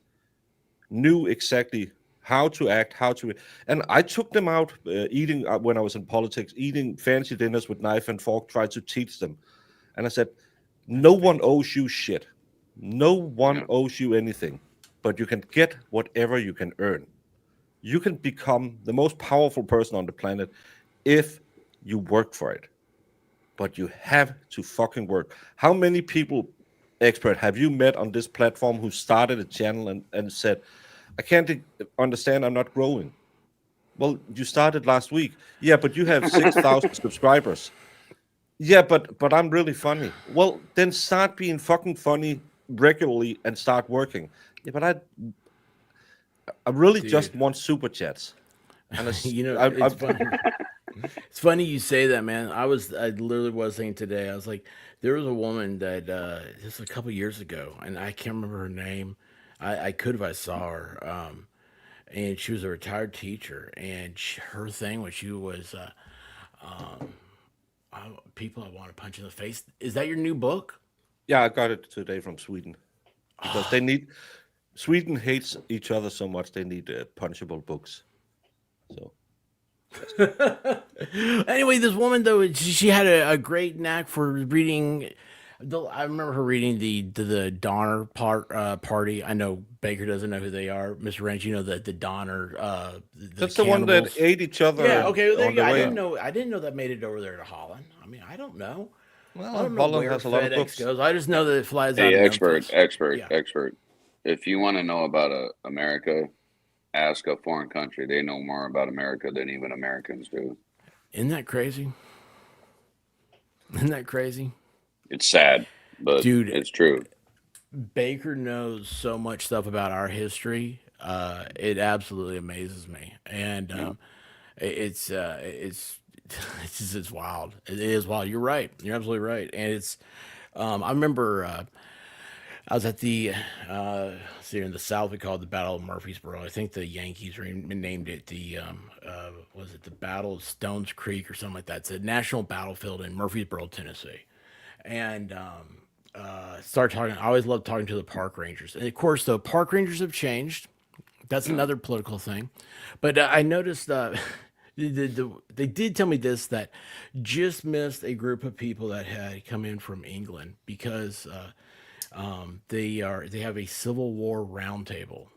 knew exactly how to act, how to. And I took them out eating when I was in politics, eating fancy dinners with knife and fork, tried to teach them. And I said, no one owes you shit. No one Yeah. owes you anything, but you can get whatever you can earn. You can become the most powerful person on the planet if you work for it, but you have to fucking work. How many people, expert, have you met on this platform who started a channel and said, I can't understand, I'm not growing? Well, you started last week. Yeah, but you have 6,000 subscribers. Yeah, but I'm really funny. Well, then start being fucking funny regularly and start working. Yeah, but I really Dude, just want super chats. And it's funny. It's funny you say that, man. I literally was saying today. I was like, there was a woman that just a couple years ago, and I can't remember her name. I could if I saw her. And she was a retired teacher, and her thing was she was people I want to punch in the face. Is that your new book? yeah, I got it today from Sweden because they need. Sweden hates each other so much they need punchable books. So Anyway, this woman though, she had a great knack for reading. I remember her reading the Donner party. I know Baker doesn't know who they are. Mr. Ranch, you know the Donner the that's the one that cannibals. ate each Yeah. other Okay. Well, there on you go. the I way. didn't know. I didn't know that made it over there to Holland. I mean, I don't know. I Well, don't know Holland where has a lot of FedEx books. goes. I just know that it flies out Hey, of expert, Memphis. expert, Yeah. expert. If you want to know about America, ask a foreign country. They know more about America than even Americans do. Isn't that crazy? Isn't that crazy? It's sad, but Dude, it's true. Baker knows so much stuff about our history. It absolutely amazes me, and Yeah. it's it's wild. It is wild. You're right. You're absolutely right. And it's I remember I was at the see in the South we call it the Battle of Murfreesboro. I think the Yankees named it the was it the Battle of Stones Creek or something like that. It's a national battlefield in Murfreesboro, Tennessee, and start talking. I always love talking to the park rangers, and of course, the park rangers have changed. That's Yeah. another political thing, but I noticed they did tell me this that just missed a group of people that had come in from England because they have a Civil War roundtable.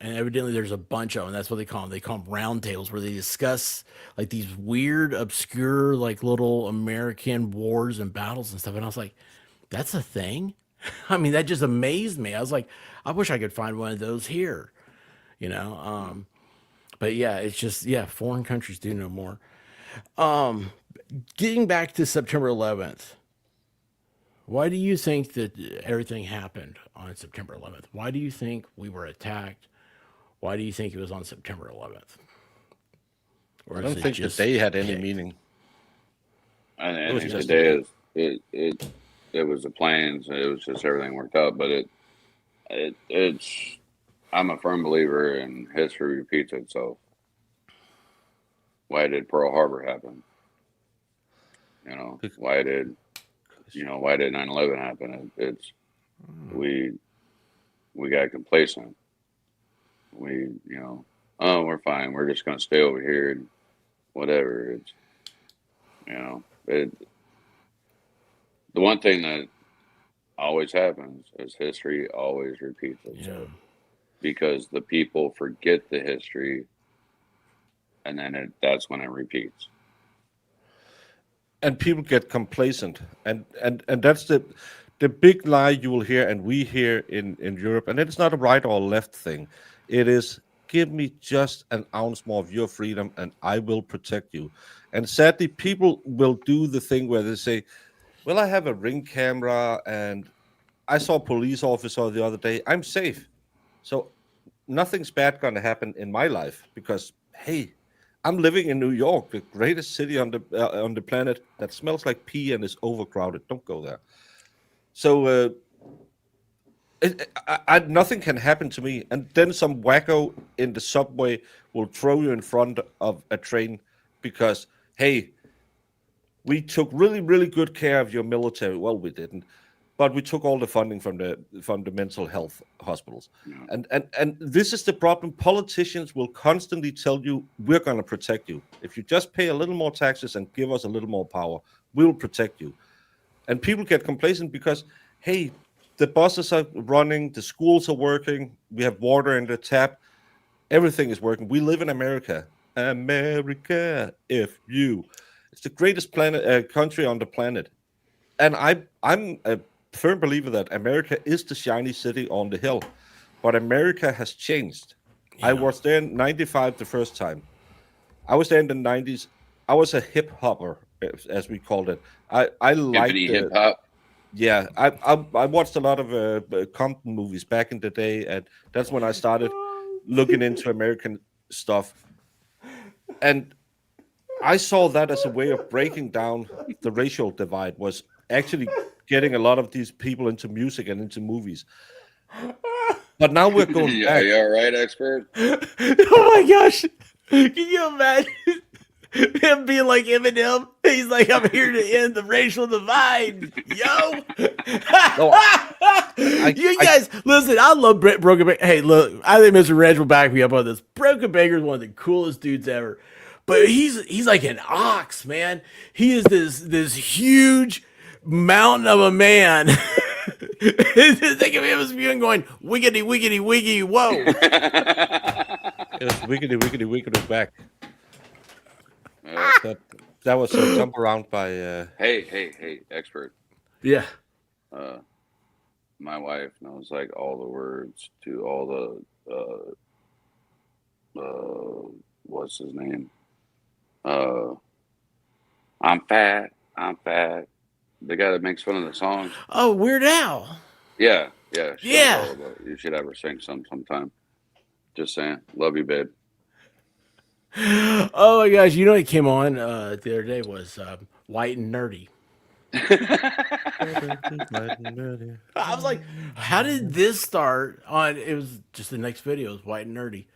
And evidently there's a bunch of them. That's what they call them. They call them round tables, where they discuss like these weird, obscure, like little American wars and battles and stuff. And I was like, that's a thing. I mean, that just amazed me. I was like, I wish I could find one of those here, you know. But yeah, it's just, yeah, foreign countries do know more. Getting back to September 11th, why do you think that everything happened on September 11th? Why do you think we were attacked? Why do you think it was on September 11th? I Or is don't it think the just day had any picked? meaning. It I was think just a day. it was the plans. It was just everything worked out. But it's I'm a firm believer in history repeats itself. Why did Pearl Harbor happen? You know, Bec- why did 9/11 happen? It's we we got complacent. We, oh, we're fine. We're just gonna stay over here and whatever. It's you know, it the one thing that always happens is history always repeats Yeah. itself because the people forget the history and then that's when it repeats. And people get complacent, and that's the big lie you will hear, and we hear in Europe. And it's not a right or left thing. It is, give me just an ounce more of your freedom and I will protect you. And sadly, people will do the thing where they say, well, I have a ring camera and I saw a police officer the other day, I'm safe, so nothing's bad going to happen in my life because, hey, I'm living in New York, the greatest city on the planet that smells like pee and is overcrowded. Don't go there. So nothing can happen to me. And then some wacko in the subway will throw you in front of a train because, hey, we took really, really good care of your military. Well, we didn't, but we took all the funding from the mental health hospitals. Yeah. And this is the problem. Politicians will constantly tell you, we're going to protect you. If you just pay a little more taxes and give us a little more power, we'll protect you. And people get complacent because, hey, the buses are running, the schools are working, we have water in the tap, everything is working. We live in America. America, if you. It's the greatest country on the planet. And I'm a firm believer that America is the shiny city on the hill. But America has changed. I Yeah. was there in 95 the first time. I was there in the 90s. I was a hip hopper, as we called it. I liked Hippity hip hop. yeah, I watched a lot of Compton movies back in the day, and that's when I started looking into American stuff. And I saw that as a way of breaking down the racial divide, was actually getting a lot of these people into music and into movies. But now we're going Are back. you all right, expert? Oh my gosh. Can you imagine him being like Eminem? He's like, I'm here to end the racial divide. Yo. No, You I guys, listen, I love Broken Baker. Hey, look, I think Mr. Reg will back me up on this. Broken Baker is one of the coolest dudes ever. But he's like an ox, man. He is this huge mountain of a man. Think of him as being going wiggity wiggity wiggy whoa. it was wiggity wiggity wiggity back. Uh, That that was a jump around by hey, expert. Yeah. Uh, my wife knows like all the words to all what's his name? Uh, I'm fat. I'm fat. The guy that makes fun of the songs. Oh, Weird Al. Yeah, she knows Yeah. all about it. You should have her sing sometime. Just saying. Love you, babe. Oh my gosh, you know what came on the other day was White and Nerdy. I was like, how did this start on? It was just the next video was White and Nerdy.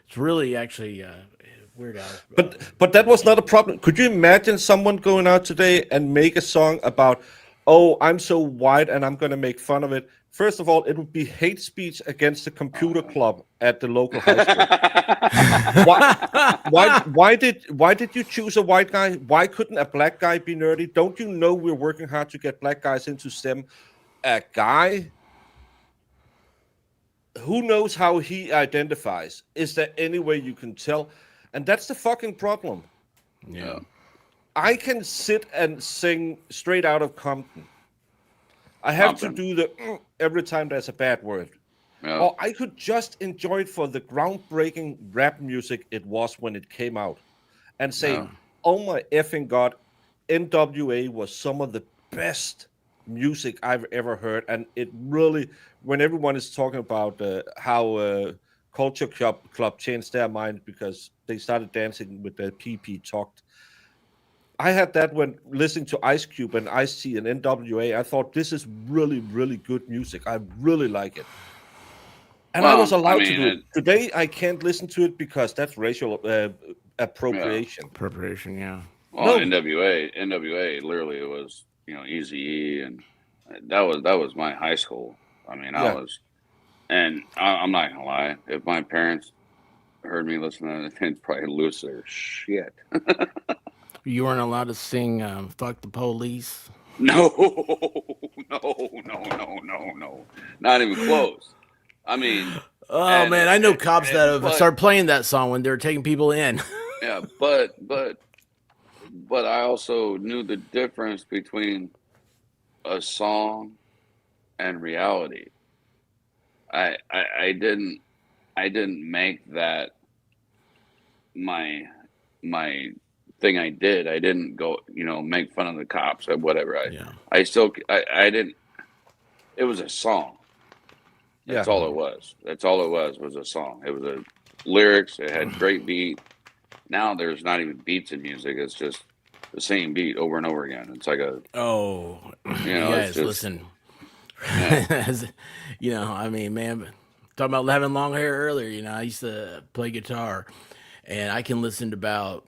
It's really actually Weird Al. But that was not a problem. Could you imagine someone going out today and make a song about, oh, I'm so white and I'm going to make fun of it? First of all, it would be hate speech against the computer club at the local high school. Why did you choose a white guy? Why couldn't a black guy be nerdy? Don't you know we're working hard to get black guys into STEM? A guy who knows how he identifies? Is there any way you can tell? And that's the fucking problem. Yeah. Yeah. I can sit and sing straight out of Compton. I have to Compton. do the every time there's a bad word. Yeah. Or I could just enjoy it for the groundbreaking rap music it was when it came out and say, Yeah. oh my effing God, NWA was some of the best music I've ever heard. And it really, when everyone is talking about how Culture Club changed their mind because they started dancing with the PP talked. I had that when listening to Ice Cube and Ice T and NWA. I thought this is really, really good music. I really like it. And I was Well, I allowed to mean, do it. Today, I can't listen to it because that's racial yeah. appropriation. Preparation. Yeah. Well, No, NWA, literally it was, Easy E, and that was my high school. I mean, yeah, and I'm not gonna lie. If my parents heard me listen to it, they'd probably lose their shit. You weren't allowed to sing "Fuck the Police." No, no, not even close. I mean, Oh and man, I know cops that have but started playing that song when they're taking people in. yeah, but I also knew the difference between a song and reality. I I didn't make that my my thing. I did. I didn't go, make fun of the cops or whatever. Yeah. I still I didn't. It was a song. yeah. That's all it was. That's all it was a song. It was a lyrics. It had great beat. Now there's not even beats in music. It's just the same beat over and over again. It's like Oh, you it's guys, just listen. yeah, As- I mean, man, talking about having long hair earlier. I used to play guitar, and I can listen to about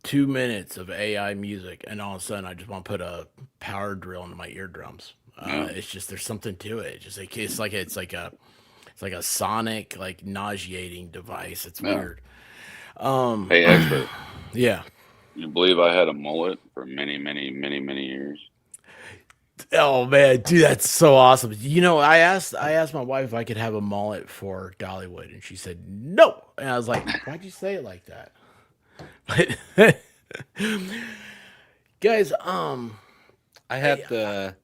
2 minutes of AI music, and all of a sudden, I just want to put a power drill into my eardrums. yeah, It's just there's something to it. Just like it's like a sonic, like nauseating device. It's yeah. weird. Hey, expert, Yeah. you believe I had a mullet for many years? Oh man, dude, that's so awesome. I asked my wife if I could have a mullet for Dollywood, and she said no. And I was like, why'd you say it like that? But guys, I had the,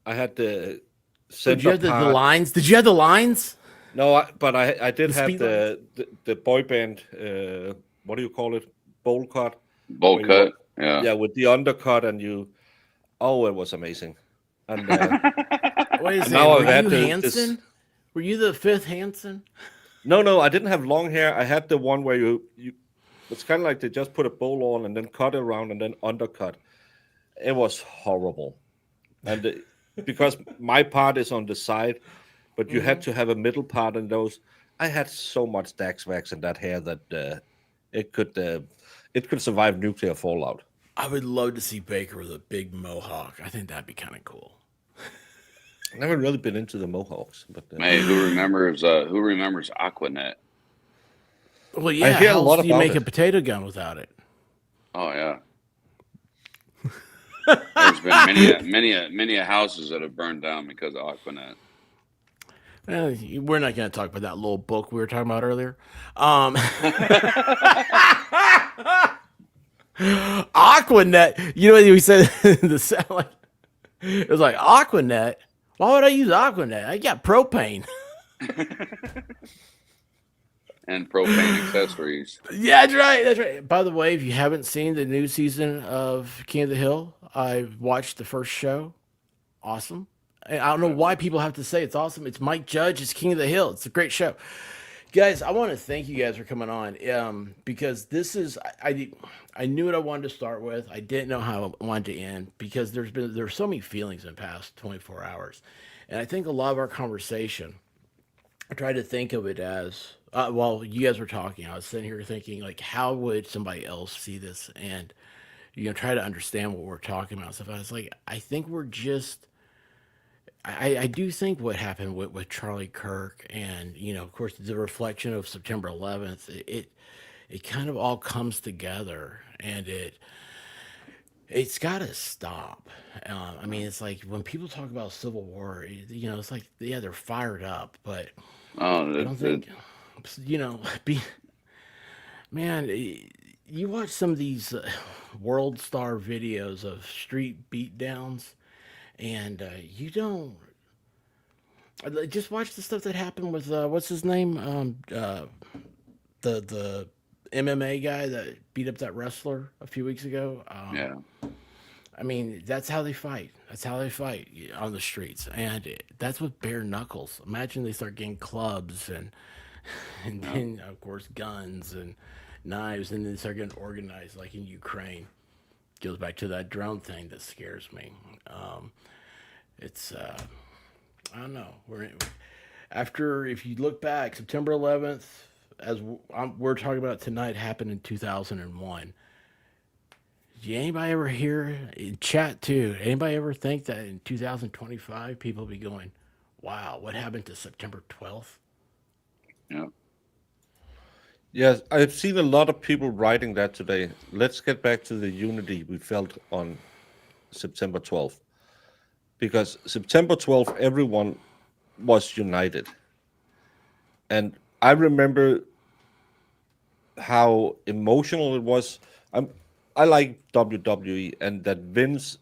I had the did you center have the part. lines? Did you have the lines? No, but I did The have speed lines? the boy band. What do you call it? Bowl cut, Bowl where you cut, yeah. yeah, with the undercut and you. Oh, it was amazing. And Wait a and now second. Were I've had you this. Hanson? Were you the fifth Hanson? No, I didn't have long hair. I had the one where you. It's kind of like they just put a bowl on and then cut it around and then undercut. It was horrible, and because my part is on the side, but you had to have a middle part in those. I had so much Dax wax in that hair that it could uh, it could survive nuclear fallout. I would love to see Baker with a big mohawk. I think that'd be kind of cool. Never really been into the Mohawks, but Hey, who remembers Aquanet? Well, I yeah. hear a How else lot do you about make a it. potato gun without it? Oh yeah. There's been many a houses that have burned down because of Aquanet. We're not going to talk about that little book we were talking about earlier. Um, Aquanet. You know what we said? The sound like it was like Aquanet. Why would I use Aquanet? I got propane. And propane accessories. Yeah, that's right. That's right. By the way, if you haven't seen the new season of King of the Hill, I watched the first show. Awesome. And I don't know why people have to say it's awesome. It's Mike Judge. It's King of the Hill. It's a great show. Guys, I want to thank you guys for coming on because this is I knew what I wanted to start with. I didn't know how I wanted to end because there's so many feelings in the past 24 hours, and I think a lot of our conversation, I tried to think of it as while you guys were talking, I was sitting here thinking like, how would somebody else see this and try to understand what we're talking about. So I was like, I think we're just I do think what happened with Charlie Kirk and of course the reflection of September 11th, it kind of all comes together and It's got to stop. I mean, it's like when people talk about civil war, it's like, yeah, they're fired up, but Oh, I don't think, be man. You watch some of these world star videos of street beatdowns, and you don't just watch the stuff that happened with what's his name, the MMA guy that beat up that wrestler a few weeks ago. yeah, I mean, that's how they fight. That's how they fight on the streets, and that's with bare knuckles. Imagine they start getting clubs and yeah, then of course guns and knives, and then they start getting organized like in Ukraine. Goes back to that drone thing that scares me. It's I don't know. After, if you look back, September 11th, as we're talking about tonight, happened in 2001. Did anybody ever hear in chat too? Anybody ever think that in 2025 people will be going, "Wow, what happened to September 12th?" yeah. Yes, I've seen a lot of people writing that today. Let's get back to the unity we felt on September 12th. Because September 12th, everyone was united. And I remember how emotional it was. I'm, I like WWE, and that Vince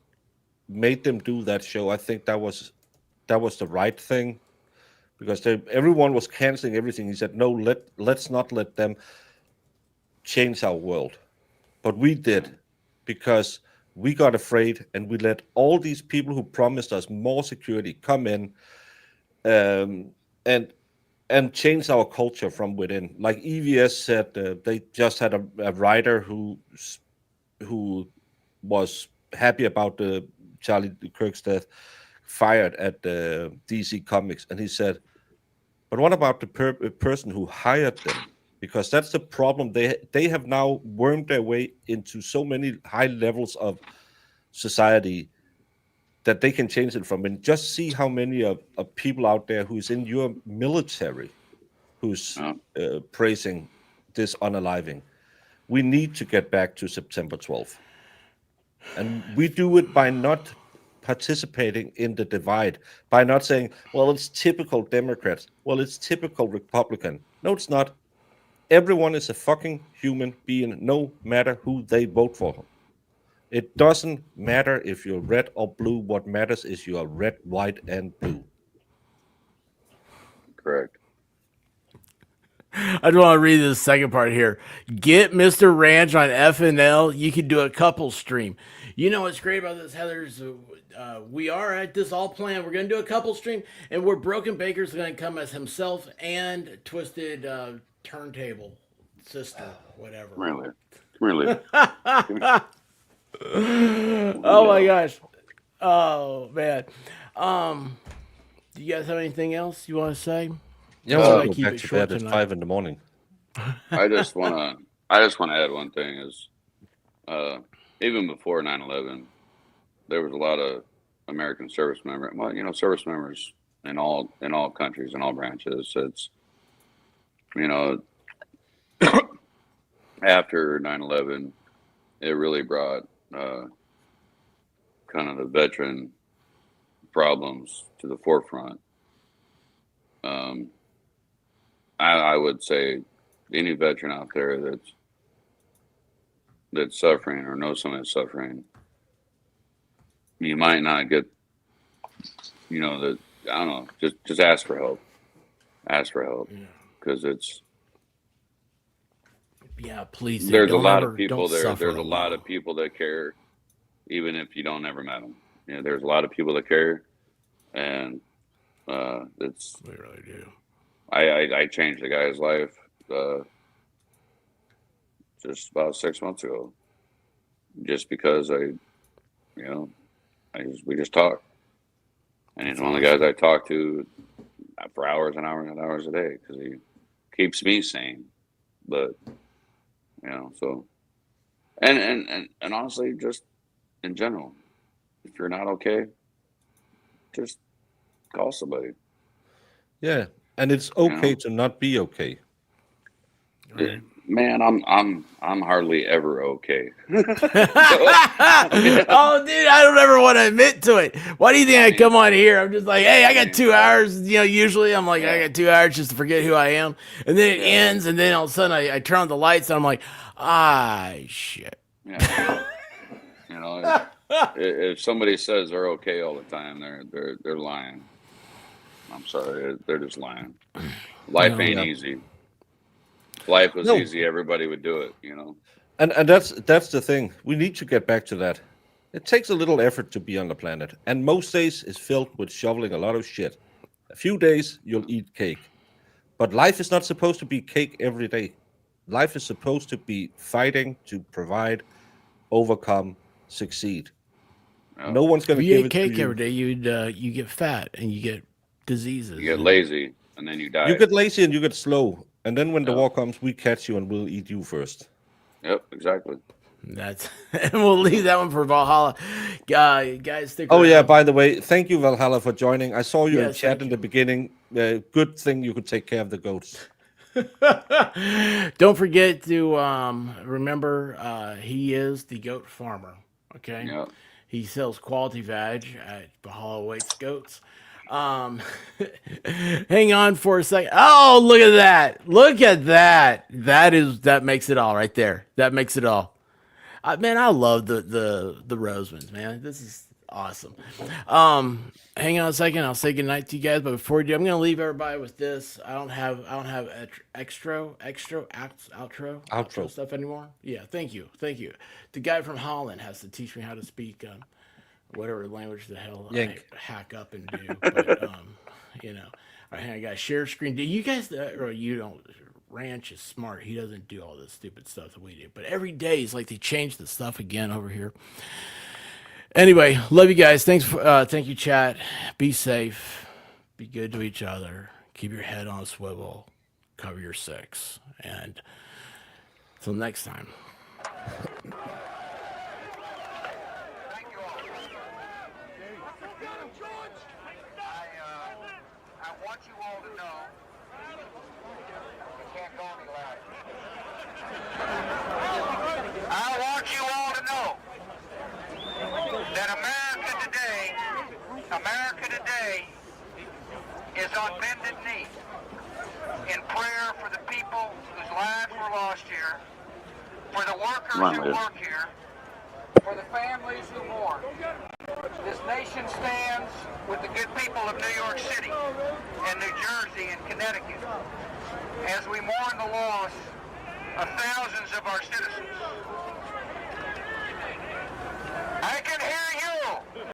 made them do that show. I think that was the right thing because everyone was canceling everything. He said, "No, let's not let them change our world." But we Yeah. did because we got afraid and we let all these people who promised us more security come in, um, and change our culture from within. Like EVS said, they just had a writer who was happy about the Charlie Kirk's death fired at DC Comics, and he said, "But what about the person who hired them? Because that's the problem. They have now wormed their way into so many high levels of society that they can change it from. And just see how many of people out there who's in your military who's Yeah. praising this unaliving. We need to get back to September 12th. And we do it by not participating in the divide, by not saying, well, it's typical Democrats. Well, it's typical Republican. No, it's not. Everyone is a fucking human being, no matter who they vote for. It doesn't matter if you're red or blue. What matters is you are red, white, and blue. Correct. I just want to read this second part here. Get Mr. Ranch on FNL. You can do a couple stream. You know what's great about this, Heather's? We are at this all planned. We're going to do a couple stream, and we're Broken Baker's going to come as himself and Twisted Turntable Sister, whatever. Really, really. Oh my Yeah. gosh. Oh man. Um, do you guys have anything else you want to say? Yeah, I So want Uh, to I go keep back it to short bed at tonight. 5 in the morning. I just wanna add one thing is, uh, even before 9/11, there was a lot of American service members. Well, service members in all countries in all branches. It's you know after 9/11, it really brought kind of the veteran problems to the forefront. Um, I would say any veteran out there that's suffering or knows someone that's suffering, you might not get the I don't know, just ask for help. Ask for help Yeah. because it's Yeah, please do. there's a lot of Don't people there. suffer There's a lot alone. of people that care, even if you don't ever met them. There's a lot of people that care, and it's We really do. I changed the guy's life uh, just about 6 months ago, just because we just talked, and he's That's one of the guys awesome. I talk to for hours and hours and hours a day because he keeps me sane. But so and honestly, just in general, if you're not okay, just call somebody. Yeah, and it's You okay know, to not be okay. Right. Man, I'm hardly ever okay. So, Oh, dude, I don't ever want to admit to it. Why do you think I come on here? I'm just like, hey, I got 2 hours. Usually I'm like, I got 2 hours just to forget who I am, and then it ends, and then all of a sudden I turn on the lights, and I'm like, shit. yeah. If somebody says they're okay all the time, they're lying. I'm sorry, they're just lying. Life ain't easy. If life was easy, everybody would do it. And that's the thing. We need to get back to that. It takes a little effort to be on the planet, and most days is filled with shoveling a lot of shit. A few days you'll eat cake, but life is not supposed to be cake every day. Life is supposed to be fighting to provide, overcome, succeed. No one's going If to you give ate it to cake you. every day, you get fat and you get diseases. You get lazy and then you die. You get lazy and you get slow, and then when the Yep. war comes, we catch you and we'll eat you first. Yep, exactly. That's and we'll leave that one for Valhalla. Guys, stick Oh around. yeah, by the way, thank you Valhalla for joining. I saw you in Yes, chat thank in you. the beginning. Good thing you could take care of the goats. Don't forget to remember he is the goat farmer. Okay, Yep. he sells quality veg at Valhalla Waits Goats. Hang on for a second. Oh, look at that! Look at that! That makes it all right there. That makes it all. Man, I love the Rosemans, man. This is awesome. Hang on a second. I'll say goodnight to you guys. But before we do, I'm gonna leave everybody with this. I don't have outro stuff anymore. Yeah, thank you. The guy from Holland has to teach me how to speak whatever language the hell Yank. I hack up and do. But All right, I got share screen. Do you guys or you don't? Ranch is smart. He doesn't do all this stupid stuff that we do. But every day it's like they change the stuff again over here. Anyway, love you guys. Thanks. Thank you, chat. Be safe. Be good to each other. Keep your head on a swivel. Cover your six. And until next time. I want you all to know. You can't go any louder. I want you all to know that America today is on bended knee in prayer for the people whose lives were lost here, for the workers who work here, for the families who mourn. This nation stands with the good people of New York City and New Jersey and Connecticut as we mourn the loss of thousands of our citizens.